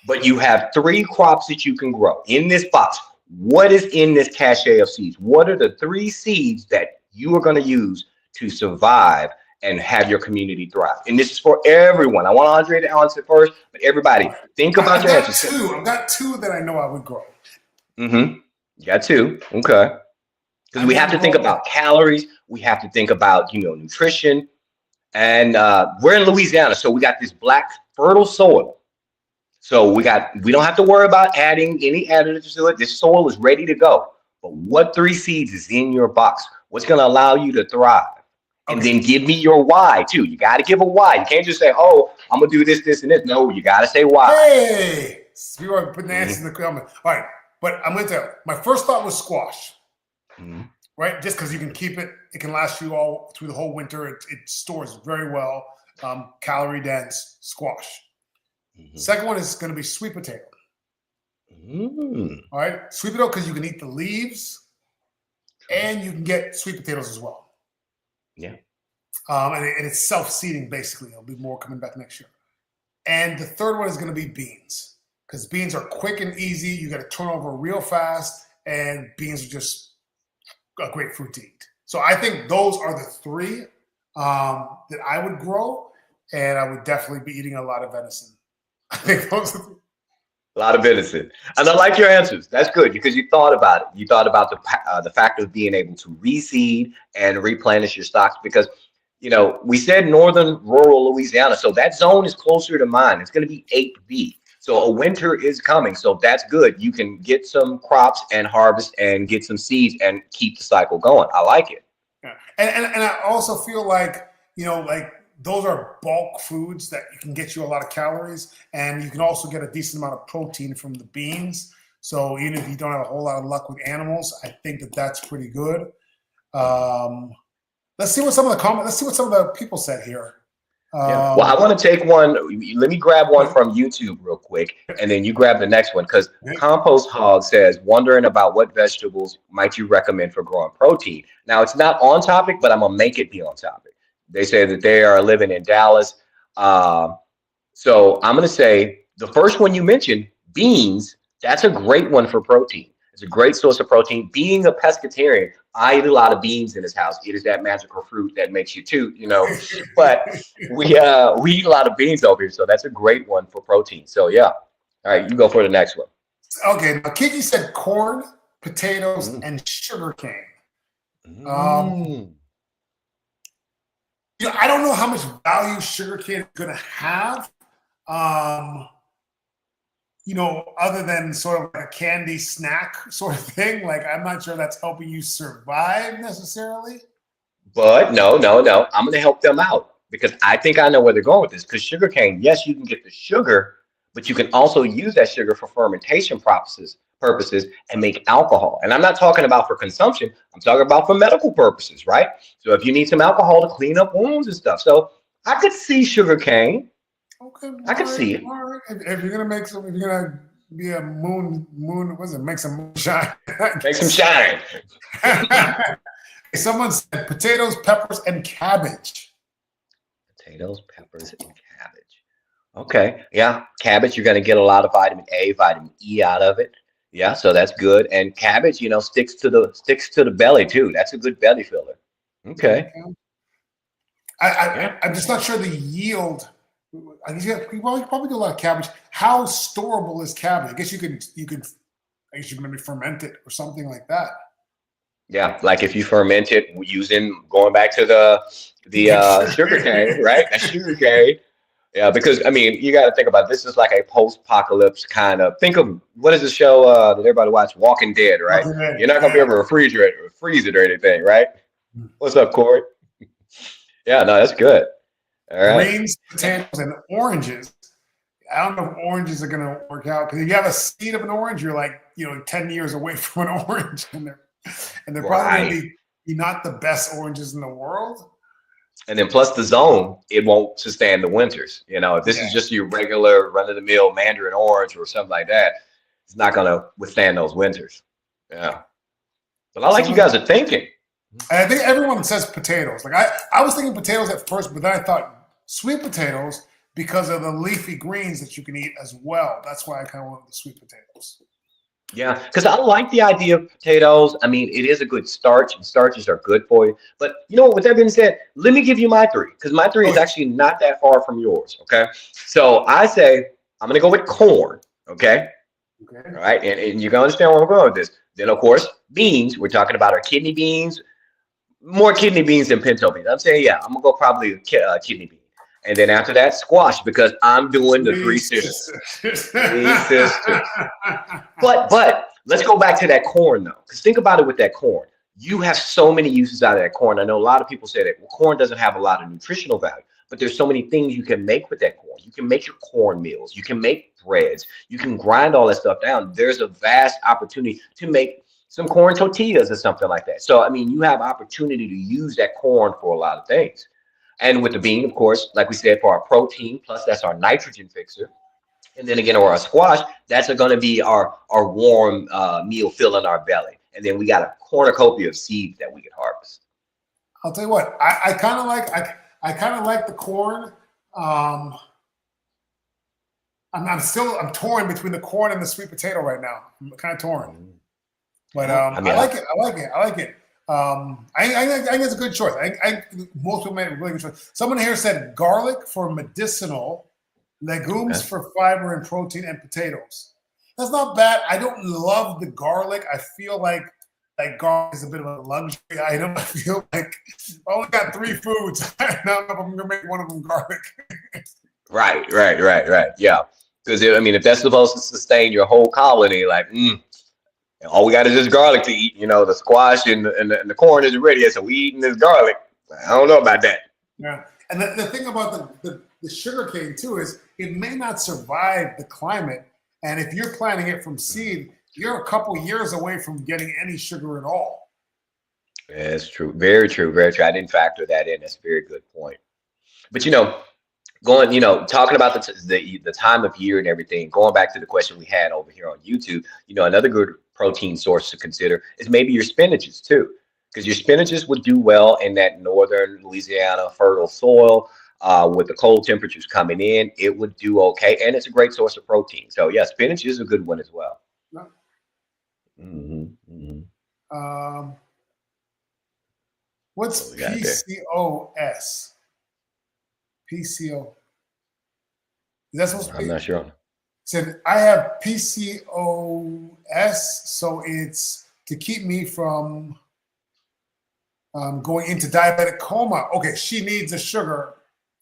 But you have 3 crops that you can grow in this box. What is in this cache of seeds? What are the 3 seeds that you are going to use to survive and have your community thrive? And this is for everyone. I want Andre to answer first, but everybody, think about your answers. I've got 2 that I know I would grow. You got 2. Okay. Because we have to think about calories. We have to think about, nutrition. And we're in Louisiana, so we got this black fertile soil. So we don't have to worry about adding any additives to it. This soil is ready to go. But what 3 seeds is in your box? What's going to allow you to thrive? And Okay. then give me your why too. You got to give a why. You can't just say, "Oh, I'm gonna do this, this, and this." No, you got to say why. Hey, we were putting the answers Mhm. in the comment. All right, but I'm going to tell you, my first thought was squash, Mhm. right? Just because you can keep it, it can last you all through the whole winter. It stores very well, calorie dense squash. Mhm. Second one is going to be sweet potato. Mm. All right, sweet potato because you can eat the leaves and you can get sweet potatoes as well. Yeah. And it's self-seeding basically. There'll be more coming back next year. And the third one is going to be beans because beans are quick and easy. You got to turn over real fast, and beans are just a great fruit to eat. So I think those are the three that I would grow, and I would definitely be eating a lot of venison. I think those are A lot of venison, and I like your answers. That's good because you thought about it. You thought about the fact of being able to reseed and replenish your stocks because we said northern rural Louisiana, so that zone is closer to mine. It's going to be 8B. So a winter is coming, so that's good. You can get some crops and harvest and get some seeds and keep the cycle going. I like it. yeah. And I also feel like like those are bulk foods that you can get you a lot of calories, and you can also get a decent amount of protein from the beans. So even if you don't have a whole lot of luck with animals, I think that that's pretty good. Let's see what some of the comments. Let's see what some of the people said here. Yeah. Well, I want to take one. Let me grab one from YouTube real quick, and then you grab the next one because Compost Hog says, wondering about what vegetables might you recommend for growing protein. Now, it's not on topic, but I'm gonna make it be on topic. They say that they are living in Dallas. So I'm gonna say the first one you mentioned, beans. That's a great one for protein. It's a great source of protein. Being a pescatarian, I eat a lot of beans in this house. It is that magical fruit that makes you toot, But we eat a lot of beans over here, so that's a great one for protein. So yeah, all right, you go for the next one. Okay, now Kiki said corn, potatoes, and sugar cane. I don't know how much value sugar cane is going to have. Other than sort of like a candy snack sort of thing. Like, I'm not sure that's helping you survive necessarily. But no. I'm going to help them out because I think I know where they're going with this. Because sugarcane, yes, you can get the sugar, but you can also use that sugar for fermentation purposes and make alcohol. And I'm not talking about for consumption. I'm talking about for medical purposes, right? So if you need some alcohol to clean up wounds and stuff. So I could see sugarcane. Okay, I could see it. All right. If you're gonna make some, if you're gonna be a moon, what's it? Make some moonshine. Make some shine. Someone said potatoes, peppers, and cabbage. Potatoes, peppers, and cabbage. Okay, yeah, cabbage. You're gonna get a lot of vitamin A, vitamin E out of it. Yeah, so that's good. And cabbage, sticks to the belly too. That's a good belly filler. Okay. I'm just not sure the yield. I guess you probably do a lot of cabbage. How storable is cabbage? I guess you can maybe ferment it or something like that. Yeah, like if you ferment it going back to the sugar cane, right? That sugar cane. Yeah, because you got to think about it. This is like a post-apocalypse kind of. Think of what is the show that everybody watch? Walking Dead, right? You're not gonna be able to freeze it or anything, right? What's up, Corey? Yeah, no, that's good. All right. Greens, potatoes, and oranges. I don't know if oranges are going to work out because if you have a seed of an orange, you're like 10 years away from an orange, and they're probably going to be not the best oranges in the world. And then plus the zone, it won't sustain the winters. If this is just your regular run-of-the-mill Mandarin orange or something like that, it's not going to withstand those winters. Yeah. But I like you guys are thinking. And I think everyone says potatoes. Like I was thinking potatoes at first, but then I thought sweet potatoes because of the leafy greens that you can eat as well. That's why I kind of wanted the sweet potatoes. Yeah, because I like the idea of potatoes. It is a good starch, and starches are good for you. But with that being said, let me give you my three, because my three is actually not that far from yours. Okay, so I say I'm gonna go with corn. Okay. All right, and you're gonna understand where I'm going with this. Then of course beans. We're talking about our kidney beans. More kidney beans than pinto beans. I'm saying, I'm gonna go probably kidney bean. And then after that, squash, because I'm doing the three sisters. Three sisters. But let's go back to that corn though. Because think about it with that corn. you have so many uses out of that corn. I know a lot of people say that, well, corn doesn't have a lot of nutritional value, but there's so many things you can make with that corn. You can make your corn meals, you can make breads, you can grind all that stuff down. There's a vast opportunity to make some corn tortillas or something like that. So, I mean, you have opportunity to use that corn for a lot of things. And with the bean, of course, like we said, for our protein, plus that's our nitrogen fixer. And then again, or our squash, that's going to be our warm meal filling our belly. And then we got a cornucopia of seeds that we can harvest. I'll tell you what, I kind of like I kind of like the corn. I'm torn between the corn and the sweet potato right now. I'm kind of torn, but I like it. I think it's a good choice. Most people made a really good choice. Someone here said garlic for medicinal, legumes for fiber and protein, and potatoes. That's not bad. I don't love the garlic. I feel like garlic is a bit of a luxury item. I feel like I only got 3 foods. I don't know if I'm gonna make one of them garlic. Right. Yeah, because I mean, if that's supposed to sustain your whole colony, like, all we got is this garlic to eat. You know, the squash and the corn isn't ready yet, so we eating this garlic. I don't know about that. Yeah, and the thing about the sugar cane too is it may not survive the climate. And if you're planting it from seed, you're a couple years away from getting any sugar at all. That's true. Very true. Very true. I didn't factor that in. That's a very good point. But talking about the time of year and everything, going back to the question we had over here on YouTube, another good protein source to consider is maybe your spinaches too, because your spinaches would do well in that northern Louisiana fertile soil. With the cold temperatures coming in, it would do okay, and it's a great source of protein. So yeah, spinach is a good one as well. What's PCOS? PCO. Is that supposed to be? I'm not sure. Said I have PCOS, so it's to keep me from going into diabetic coma. Okay, she needs a sugar.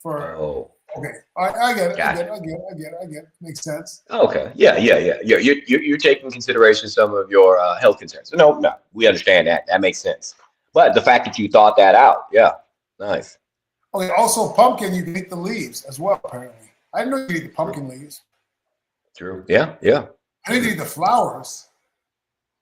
Okay, I get it. Gotcha. I get it. Makes sense. Okay, yeah. You're taking consideration some of your health concerns. No, we understand that. That makes sense. But the fact that you thought that out, yeah, nice. Okay. Also, pumpkin, you can eat the leaves as well. Apparently, I didn't know you could eat the pumpkin leaves. True. Yeah. I didn't eat the flowers.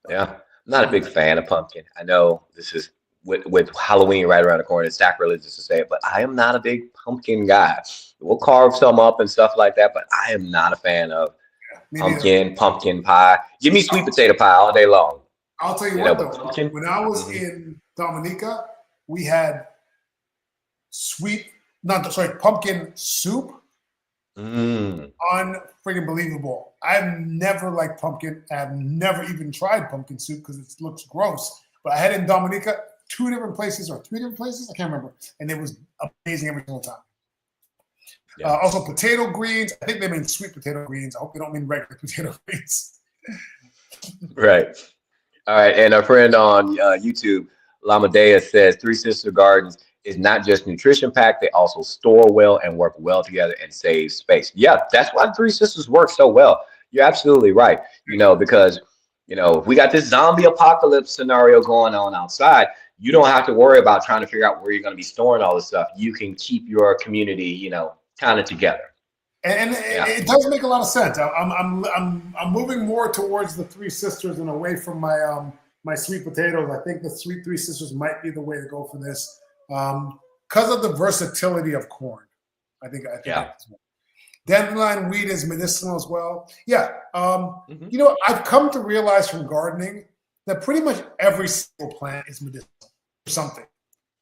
Yeah, I'm not a big fan of pumpkin. I know this is. With Halloween right around the corner, it's sacrilegious to say it, but I am not a big pumpkin guy. We'll carve some up and stuff like that, but I am not a fan of pumpkin pie. Give me sweet potato pie all day long. I'll tell you what, though. When I was in Dominica, we had pumpkin soup. Unfreaking believable. I've never liked pumpkin. I've never even tried pumpkin soup because it looks gross. But I had it in Dominica. 2 different places or 3 different places, I can't remember, and it was amazing every single time. Yeah. Also, potato greens. I think they mean sweet potato greens. I hope they don't mean regular potato greens. Right. All right. And our friend on YouTube, Lamadea, says Three Sister Gardens is not just nutrition packed; they also store well and work well together and save space. Yeah, that's why Three Sisters work so well. You're absolutely right. Because if we got this zombie apocalypse scenario going on outside, you don't have to worry about trying to figure out where you're going to be storing all this stuff. You can keep your community, kind of together. And it does make a lot of sense. I'm moving more towards the Three Sisters and away from my sweet potatoes. I think the Three Sisters might be the way to go for this because of the versatility of corn. I think that's right. Dandelion wheat is medicinal as well. Yeah. I've come to realize from gardening that pretty much every single plant is medicinal for something.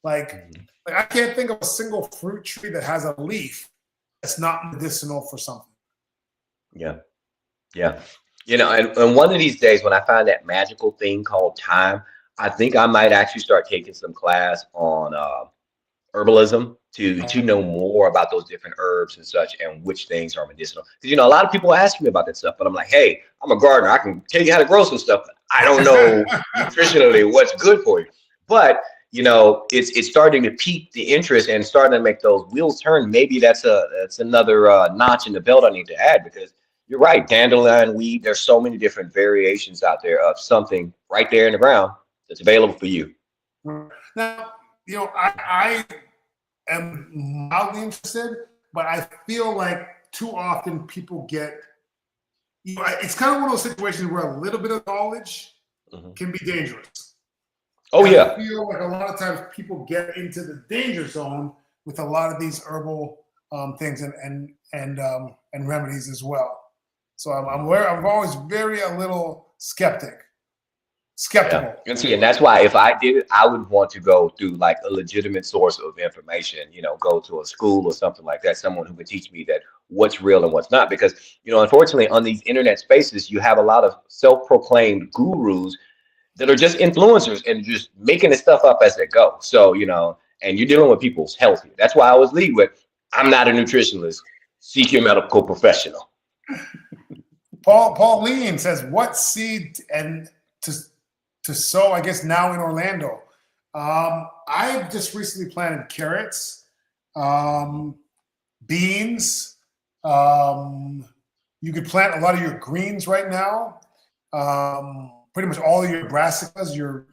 Like I can't think of a single fruit tree that has a leaf that's not medicinal for something. Yeah. And one of these days when I find that magical thing called time, I think I might actually start taking some class on herbalism to know more about those different herbs and such and which things are medicinal. Because a lot of people ask me about that stuff, but I'm like, hey, I'm a gardener. I can tell you how to grow some stuff. But I don't know nutritionally what's good for you. But it's starting to pique the interest and starting to make those wheels turn. Maybe that's another notch in the belt I need to add, because you're right, dandelion weed. There's so many different variations out there of something right there in the ground that's available for you. Now, I am mildly interested, but I feel like too often people get, it's kind of one of those situations where a little bit of knowledge can be dangerous. Oh, and yeah. I feel like a lot of times people get into the danger zone with a lot of these herbal things and remedies as well. So I'm always a little skeptical. Yeah. And see, and that's why if I did it, I would want to go through like a legitimate source of information, go to a school or something like that, someone who would teach me that what's real and what's not. Because, unfortunately, on these internet spaces, you have a lot of self-proclaimed gurus that are just influencers and just making this stuff up as they go. So, and you're dealing with people's health here. That's why I always lead with, I'm not a nutritionist. Seek your medical professional. Paul Lean says, what seed and to sow, I guess, now in Orlando? I just recently planted carrots, beans. You could plant a lot of your greens right now. Pretty much all of your brassicas, your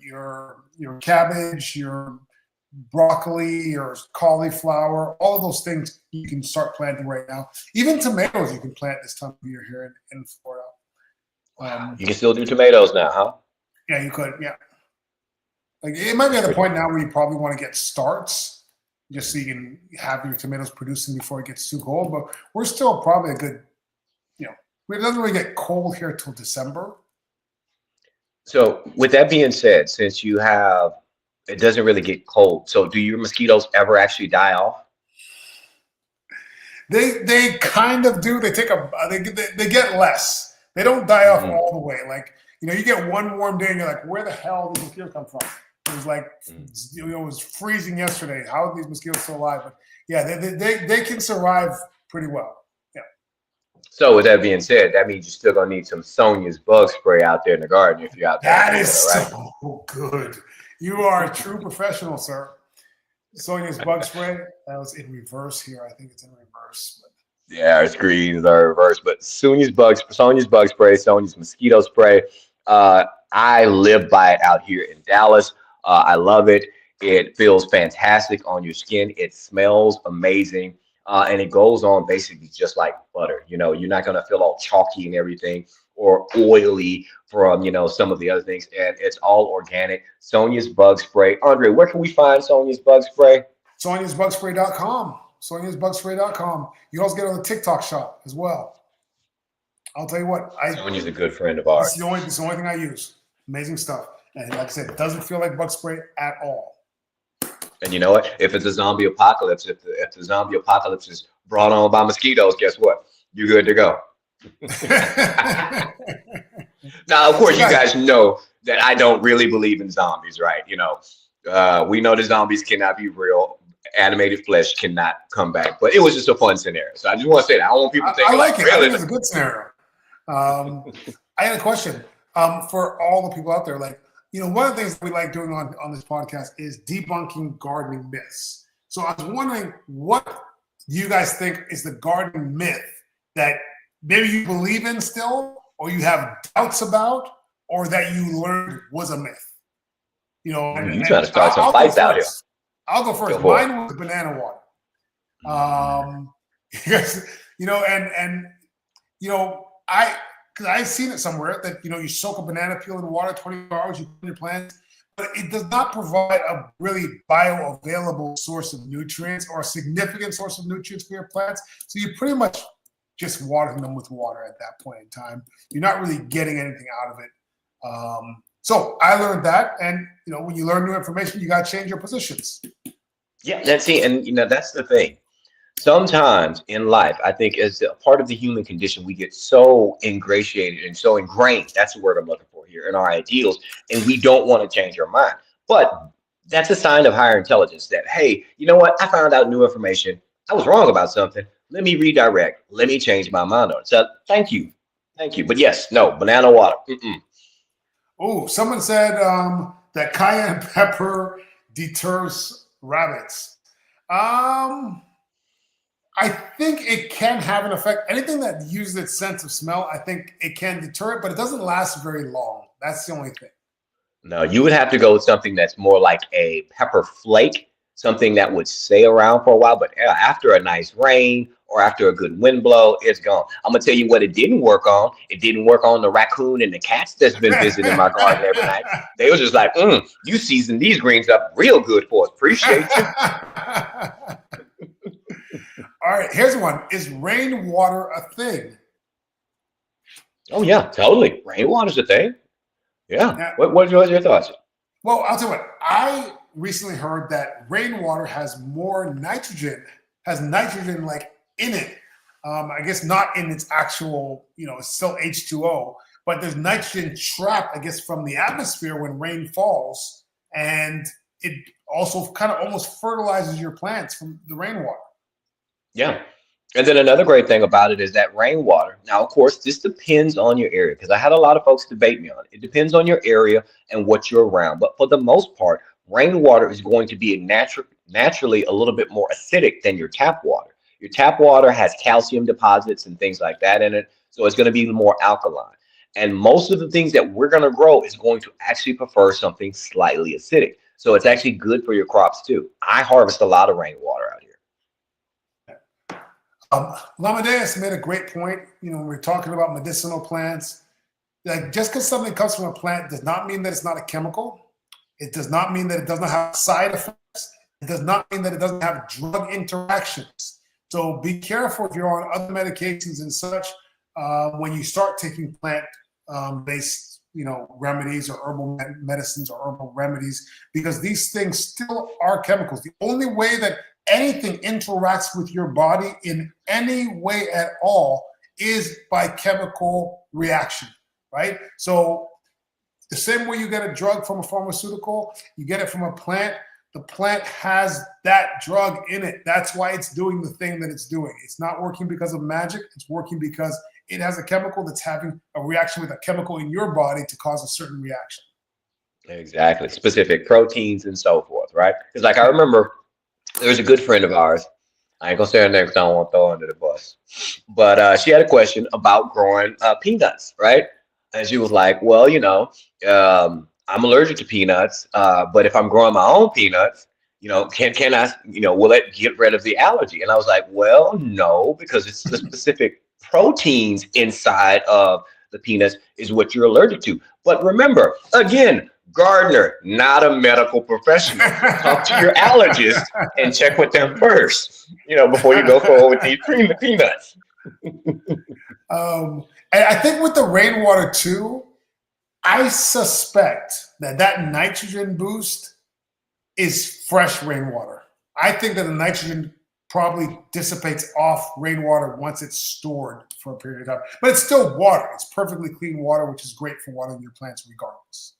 cabbage, your broccoli, your cauliflower, all of those things you can start planting right now. Even tomatoes you can plant this time of year here in Florida. You can still do tomatoes now, huh? Yeah, you could. Yeah. Like it might be at the point now where you probably want to get starts just so you can have your tomatoes producing before it gets too cold. But we're still probably a good, it doesn't really get cold here till December. So with that being said, since it doesn't really get cold. So do your mosquitoes ever actually die off? They kind of do. They they get less. They don't die off all the way. Like, you get one warm day and you're like, where the hell did these mosquitoes come from? It was like, it was freezing yesterday. How are these mosquitoes still alive? But yeah, they can survive pretty well. Yeah. So with that being said, that means you're still gonna need some Sonia's bug spray out there in the garden if you're out there. That is so good. You are a true professional, sir. Sonia's bug spray. That was in reverse here. I think it's in reverse. But. Yeah, our screens are reversed. But Sonia's bug spray, Sonia's mosquito spray. I live by it out here in Dallas. I love it. It feels fantastic on your skin. It smells amazing. And it goes on basically just like butter. You're not going to feel all chalky and everything or oily from, some of the other things. And it's all organic. Sonia's bug spray. Andre, where can we find Sonia's bug spray? Sonia'sBugSpray.com. Sonia'sBugSpray.com. You also get on the TikTok shop as well. I'll tell you what. Sonia's a good friend of ours. It's the only thing I use. Amazing stuff. And like I said, it doesn't feel like bug spray at all. And you know what? If it's a zombie apocalypse, if the zombie apocalypse is brought on by mosquitoes, guess what? You're good to go. Now, of course, you guys know that I don't really believe in zombies, right? We know the zombies cannot be real. Animated flesh cannot come back. But it was just a fun scenario. So I just want to say that. I don't want people to think I like it. Really? I think it's a good scenario. I had a question for all the people out there. Like, one of the things we like doing on this podcast is debunking gardening myths. So I was wondering, what do you guys think is the gardening myth that maybe you believe in still, or you have doubts about, or that you learned was a myth? You're trying to start some fights out here. I'll go first. Mine was banana water. Because I've seen it somewhere that, you soak a banana peel in water 24 hours, you put in your plants, but it does not provide a really bioavailable source of nutrients or a significant source of nutrients for your plants. So you pretty much just watering them with water at that point in time. You're not really getting anything out of it. So I learned that. And, when you learn new information, you got to change your positions. Yeah, that's it. And, that's the thing. Sometimes in life, I think as a part of the human condition, we get so ingratiated and so ingrained, that's the word I'm looking for here, in our ideals, and we don't want to change our mind. But that's a sign of higher intelligence that, hey, you know what? I found out new information. I was wrong about something. Let me redirect. Let me change my mind on it. So thank you. Thank you. But yes, no, banana water. Oh, someone said that cayenne pepper deters rabbits. I think it can have an effect. Anything that uses its sense of smell, I think it can deter it, but it doesn't last very long. That's the only thing. No, you would have to go with something that's more like a pepper flake, something that would stay around for a while. But after a nice rain or after a good wind blow, it's gone. I'm gonna tell you what it didn't work on. It didn't work on the raccoon and the cats that's been visiting my garden every night. They was just like, you seasoned these greens up real good for us. Appreciate you. All right, here's one. Is rainwater a thing? Oh yeah, totally. Rainwater's a thing. Yeah. Yeah. What's your thoughts? Well, I'll tell you what. I recently heard that rainwater has nitrogen like in it. I guess not in its actual, it's still H2O, but there's nitrogen trapped, I guess, from the atmosphere when rain falls, and it also kind of almost fertilizes your plants from the rainwater. Yeah. And then another great thing about it is that rainwater. Now, of course, this depends on your area because I had a lot of folks debate me on it. It depends on your area and what you're around. But for the most part, rainwater is going to be naturally a little bit more acidic than your tap water. Your tap water has calcium deposits and things like that in it. So it's going to be more alkaline. And most of the things that we're going to grow is going to actually prefer something slightly acidic. So it's actually good for your crops too. I harvest a lot of rainwater out here. Lamadeus made a great point. When we're talking about medicinal plants, like just because something comes from a plant does not mean that it's not a chemical. It does not mean that it doesn't have side effects. It does not mean that it doesn't have drug interactions. So be careful if you're on other medications and such when you start taking plant-based, remedies or herbal medicines or herbal remedies, because these things still are chemicals. The only way that anything interacts with your body in any way at all is by chemical reaction, right? So the same way you get a drug from a pharmaceutical, you get it from a plant. The plant has that drug in it. That's why it's doing the thing that it's doing. It's not working because of magic. It's working because it has a chemical that's having a reaction with a chemical in your body to cause a certain reaction. Exactly. Specific proteins and so forth, right? Because like I remember there's a good friend of ours. I ain't gonna say her name because I don't want to throw her under the bus. But she had a question about growing peanuts, right? And she was like, well, I'm allergic to peanuts, but if I'm growing my own peanuts, can I, will it get rid of the allergy? And I was like, well, no, because it's the specific proteins inside of the peanuts is what you're allergic to. But remember, again, gardener, not a medical professional. Talk to your allergist and check with them first, before you go forward with these peanuts. And I think with the rainwater too, I suspect that nitrogen boost is fresh rainwater. I think that the nitrogen probably dissipates off rainwater once it's stored for a period of time. But it's still water. It's perfectly clean water, which is great for watering your plants regardless.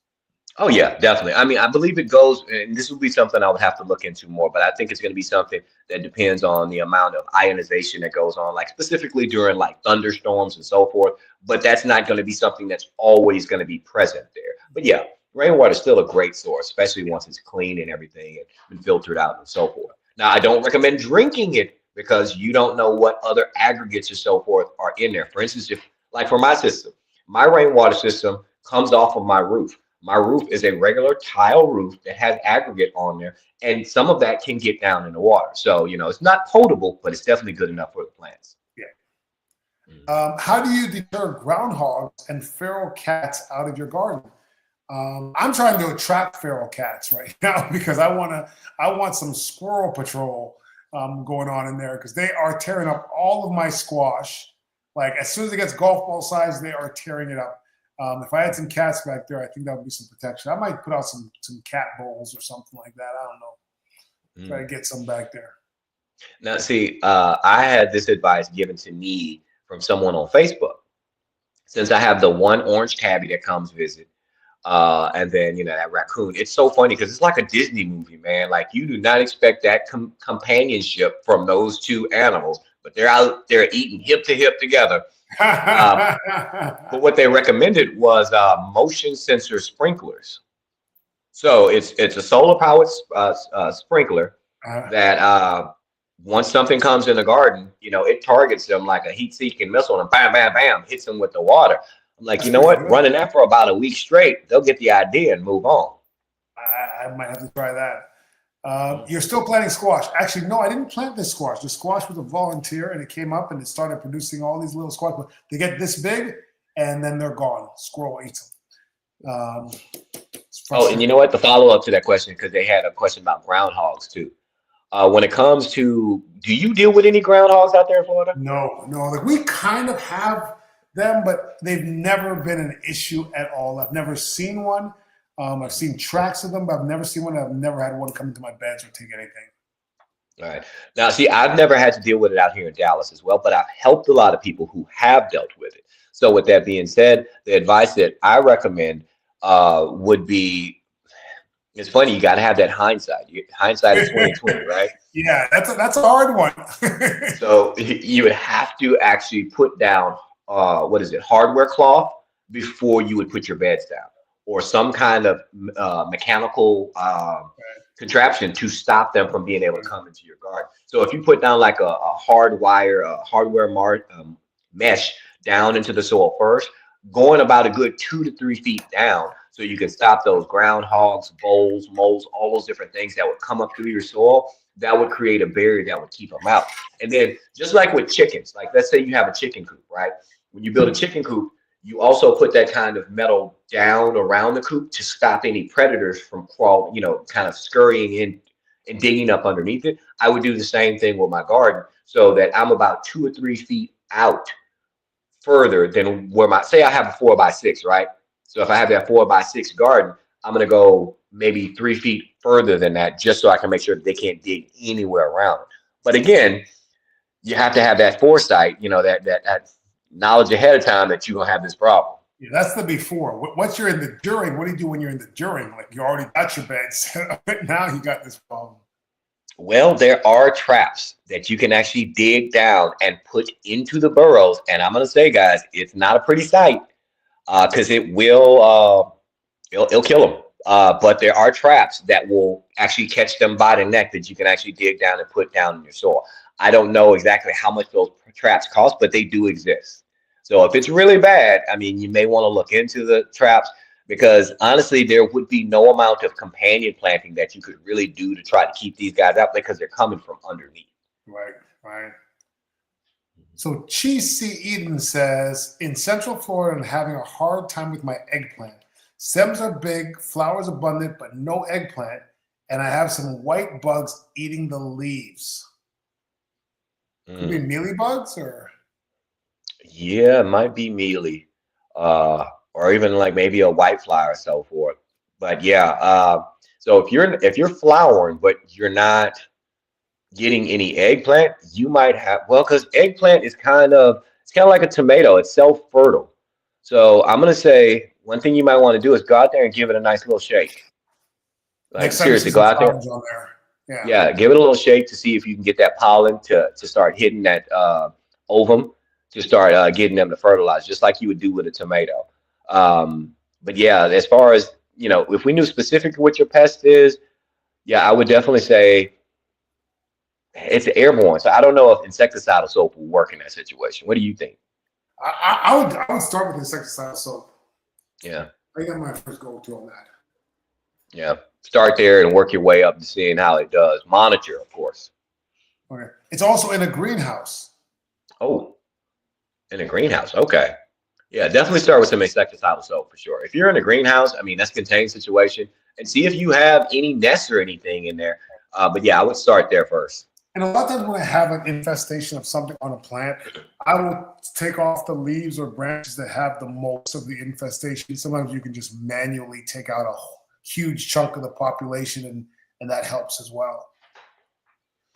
Oh, yeah, definitely. I mean, I believe it goes, and this would be something I would have to look into more, but I think it's going to be something that depends on the amount of ionization that goes on, like specifically during like thunderstorms and so forth. But that's not going to be something that's always going to be present there. But yeah, rainwater is still a great source, especially once it's clean and everything and been filtered out and so forth. Now, I don't recommend drinking it because you don't know what other aggregates or so forth are in there. For instance, if like for my system, my rainwater system comes off of my roof. My roof is a regular tile roof that has aggregate on there, and some of that can get down in the water. So, it's not potable, but it's definitely good enough for the plants. Yeah. How do you deter groundhogs and feral cats out of your garden? I'm trying to attract feral cats right now because I want some squirrel patrol going on in there because they are tearing up all of my squash. Like as soon as it gets golf ball size, they are tearing it up. If I had some cats back there, I think that would be some protection. I might put out some cat bowls or something like that. I don't know. Try to get some back there. Now, see, I had this advice given to me from someone on Facebook. Since I have the one orange tabby that comes visit, and then that raccoon. It's so funny because it's like a Disney movie, man. Like you do not expect that companionship from those two animals, but they're out there eating hip to hip together. But what they recommended was motion sensor sprinklers. So it's a solar powered sprinkler that once something comes in the garden, it targets them like a heat seeking missile and bam, bam, bam, hits them with the water. I'm like, That's you know pretty what? good. Running that for about a week straight, they'll get the idea and move on. I might have to try that. You're still planting squash. Actually, no, I didn't plant this squash. The squash was a volunteer, and it came up and it started producing all these little squash. But they get this big, and then they're gone. Squirrel eats them. It's Oh, and you frustrating. know what? The follow up to that question, because they had a question about groundhogs too. When it comes to, do you deal with any groundhogs out there in Florida? No, no. Like we kind of have them, but they've never been an issue at all. I've never seen one. I've seen tracks of them, but I've never seen one. I've never had one come into my beds or take anything. All right. Now, see, I've never had to deal with it out here in Dallas as well, but I've helped a lot of people who have dealt with it. So, with that being said, the advice that I recommend would be, it's funny, you got to have that hindsight. Hindsight is 2020, right? Yeah, that's a hard one. So you would have to actually put down what is it, hardware cloth before you would put your beds down, or some kind of mechanical contraption to stop them from being able to come into your garden. So if you put down like a hardware mesh down into the soil first, going about a good 2 to 3 feet down, so you can stop those groundhogs, voles, moles, all those different things that would come up through your soil. That would create a barrier that would keep them out. And then just like with chickens, like let's say you have a chicken coop, right? When you build a chicken coop, you also put that kind of metal down around the coop to stop any predators from crawling, kind of scurrying in and digging up underneath it. I would do the same thing with my garden so that I'm about 2 or 3 feet out further than where say I have a 4x6, right? So if I have that 4x6 garden, I'm going to go maybe 3 feet further than that just so I can make sure that they can't dig anywhere around it. But again, you have to have that foresight, that knowledge ahead of time that you're going to have this problem. Yeah, that's the before. Once you're in the during, what do you do when you're in the during? Like you already got your bed set up, but now you got this problem. Well, there are traps that you can actually dig down and put into the burrows. And I'm going to say, guys, it's not a pretty sight because it'll kill them. But there are traps that will actually catch them by the neck that you can actually dig down and put down in your soil. I don't know exactly how much those traps cost, but they do exist. So if it's really bad, I mean, you may want to look into the traps because honestly, there would be no amount of companion planting that you could really do to try to keep these guys out because they're coming from underneath. Right, right. So Cheese C. Eden says, in Central Florida, I'm having a hard time with my eggplant. Stems are big, flowers abundant, but no eggplant. And I have some white bugs eating the leaves. Could be mealy bugs or? Yeah, it might be mealy, or even like maybe a white fly or so forth. But yeah, so if you're flowering but you're not getting any eggplant, you might have because eggplant is kind of like a tomato. It's self-fertile. So I'm gonna say one thing you might want to do is go out there and give it a nice little shake. Like Next time you seriously, see go some out there. flowers on there. Yeah. Yeah, give it a little shake to see if you can get that pollen to start hitting that ovum to start getting them to fertilize, just like you would do with a tomato. But yeah, as far as if we knew specifically what your pest is, yeah, I would definitely say it's airborne. So I don't know if insecticidal soap will work in that situation. What do you think? I would start with insecticide soap. Yeah, I think that's my first go-to on that. yeah. Start there and work your way up to seeing how it does. Monitor, of course. Okay. It's also in a greenhouse. Oh, in a greenhouse. Okay. Yeah, definitely start with some insecticidal soap for sure. If you're in a greenhouse, I mean, that's a contained situation and see if you have any nests or anything in there. But yeah, I would start there first. And a lot of times when I have an infestation of something on a plant, I will take off the leaves or branches that have the most of the infestation. Sometimes you can just manually take out a huge chunk of the population, and that helps as well.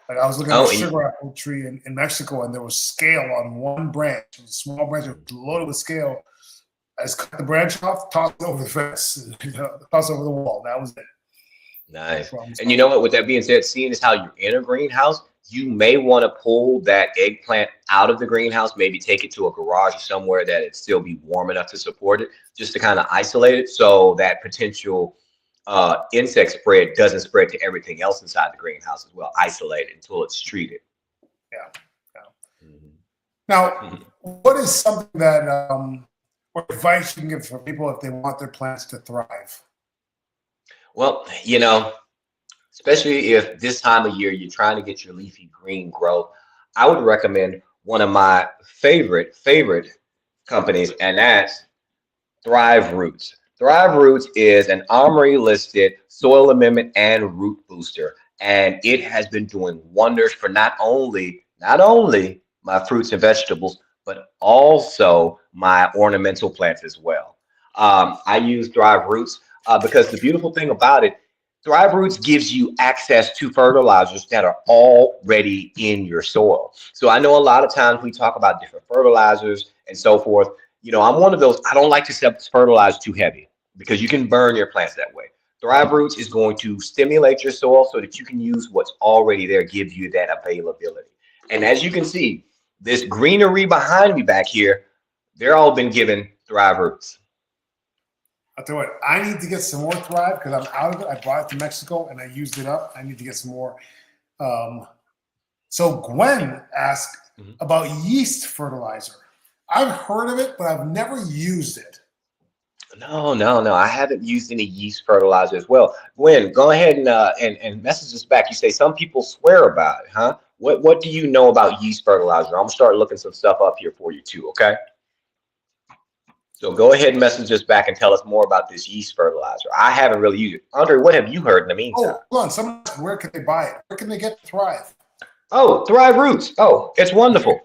Like I was looking at a sugar apple tree in Mexico, and there was scale on one branch. It was a small branch, it was loaded with scale. I just cut the branch off, tossed it over the fence, tossed it over the wall. That was it. Nice. And you know what? With that being said, seeing as how you're in a greenhouse, you may want to pull that eggplant out of the greenhouse, maybe take it to a garage or somewhere that it still be warm enough to support it, just to kind of isolate it so that potential insect spread doesn't spread to everything else inside the greenhouse as well. Isolate it until it's treated. Yeah. Now, what is something that or advice you can give for people if they want their plants to thrive? Well, especially if this time of year you're trying to get your leafy green growth, I would recommend one of my favorite companies, and that's Thrive Roots. Thrive Roots is an Omri listed soil amendment and root booster, and it has been doing wonders for not only my fruits and vegetables, but also my ornamental plants as well. I use Thrive Roots because the beautiful thing about it, Thrive Roots gives you access to fertilizers that are already in your soil. So I know a lot of times we talk about different fertilizers and so forth. I'm one of those, I don't like to fertilize too heavy because you can burn your plants that way. Thrive Roots is going to stimulate your soil so that you can use what's already there, give you that availability. And as you can see, this greenery behind me back here, they're all been given Thrive Roots. I'll tell you what, I need to get some more Thrive because I'm out of it. I brought it to Mexico and I used it up. I need to get some more. So Gwen asked about yeast fertilizer. I've heard of it, but I've never used it. No. I haven't used any yeast fertilizer as well. Gwen, go ahead and message us back. You say some people swear about it, huh? What do you know about yeast fertilizer? I'm gonna start looking some stuff up here for you too, okay? So go ahead and message us back and tell us more about this yeast fertilizer. I haven't really used it. Andre, what have you heard in the meantime? Oh, hold on. Someone asked, where can they buy it? Where can they get Thrive? Oh, Thrive Roots. Oh, it's wonderful.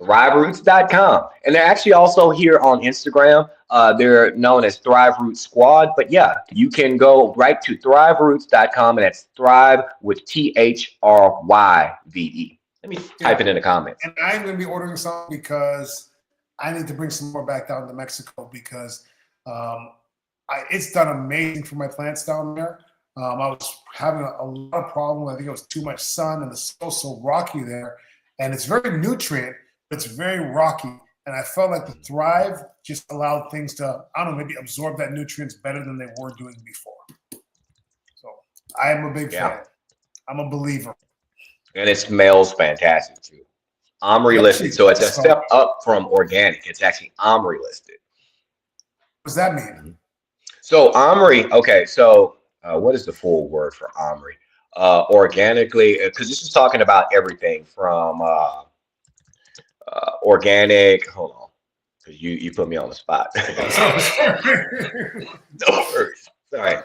ThriveRoots.com. And they're actually also here on Instagram. They're known as Thrive Root Squad. But yeah, you can go right to ThriveRoots.com, and that's Thrive with THRYVE. Let me type it in the comments. And I'm going to be ordering some because I need to bring some more back down to Mexico because it's done amazing for my plants down there. I was having a lot of problems. I think it was too much sun and the soil's so rocky there. And it's very nutrient, but it's very rocky. And I felt like the Thrive just allowed things to, I don't know, maybe absorb that nutrients better than they were doing before. So I am a big fan. I'm a believer. And it smells fantastic too. Omri listed. So it's a step up from organic. It's actually Omri listed. What does that mean? So Omri, okay, so what is the full word for Omri? Organically, because this is talking about everything from organic. Hold on, because you put me on the spot. No worries. Sorry,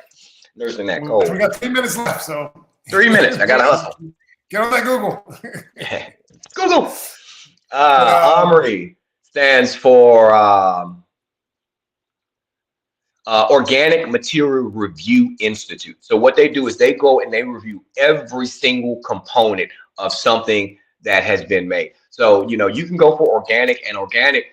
nursing that cold. We got 3 minutes left, so 3 minutes. I gotta hustle. Get on that Google. Google. Omri stands for Organic Material Review Institute. So what they do is they go and they review every single component of something that has been made. So, you can go for organic, and organic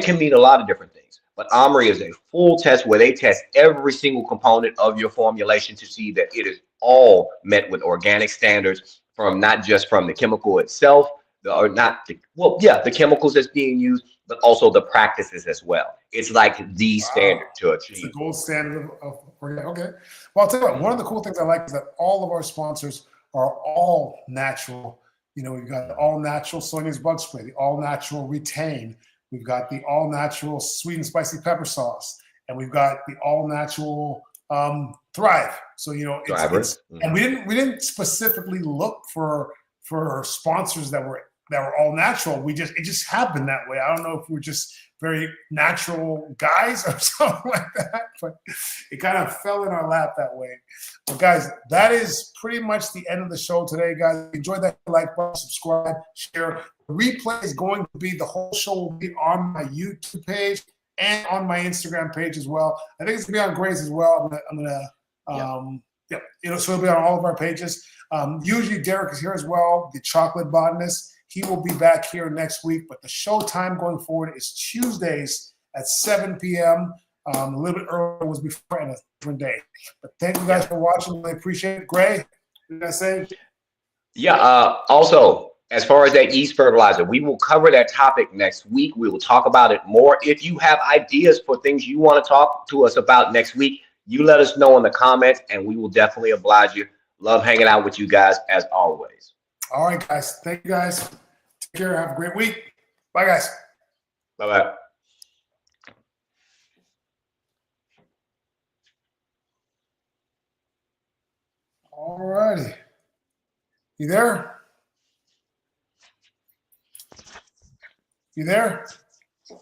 can mean a lot of different things. But Omri is a full test where they test every single component of your formulation to see that it is all met with organic standards, from not just from the chemical itself, the chemicals that's being used, but also the practices as well. It's like the standard to achieve. It's the gold standard of organic. Okay. Well, I'll tell you what, one of the cool things I like is that all of our sponsors are all natural. We've got the all natural Sonia's bug spray, the all natural Retain. We've got the all natural sweet and spicy pepper sauce, and we've got the all natural Thrive. So and we didn't specifically look for sponsors that were all natural. It just happened that way. I don't know if we're just very natural guys or something like that, but it kind of fell in our lap that way. But guys, that is pretty much the end of the show today, guys. Enjoy that, like button, subscribe, share. The replay is going to be, the whole show will be on my YouTube page and on my Instagram page as well. I think it's gonna be on Gray's as well. So it'll be on all of our pages. Usually Derek is here as well, the chocolate botanist. He will be back here next week, but the show time going forward is Tuesdays at 7 p.m. A little bit earlier was before, and a different day. But thank you guys for watching. Really appreciate it. Gray, did I say? Yeah. Also, as far as that yeast fertilizer, we will cover that topic next week. We will talk about it more. If you have ideas for things you want to talk to us about next week, you let us know in the comments, and we will definitely oblige you. Love hanging out with you guys as always. All right, guys. Thank you, guys. Take care. Have a great week. Bye, guys. Bye-bye. All righty. You there? You there? Can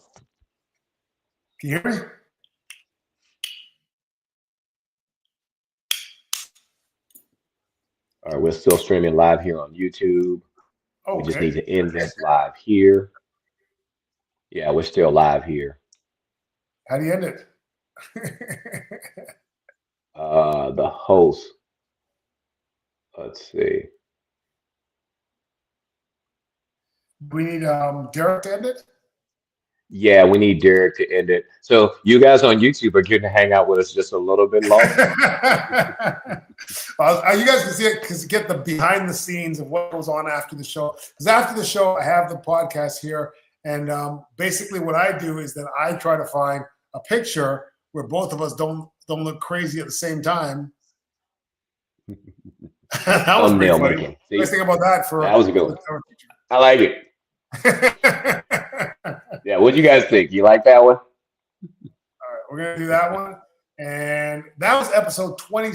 you hear me? All right, we're still streaming live here on YouTube. We just need to end this live here. Yeah, we're still live here. How do you end it? The host. Let's see. We need Derek to end it? Yeah, we need Derek to end it. So you guys on YouTube are getting to hang out with us just a little bit longer. You guys can see it because get the behind the scenes of what goes on after the show. Because after the show, I have the podcast here, and basically what I do is that I try to find a picture where both of us don't look crazy at the same time. That was pretty funny. What do you think about that? That was a good one. I like it. Yeah, what do you guys think? You like that one? All right, we're gonna do that one, and that was episode 20.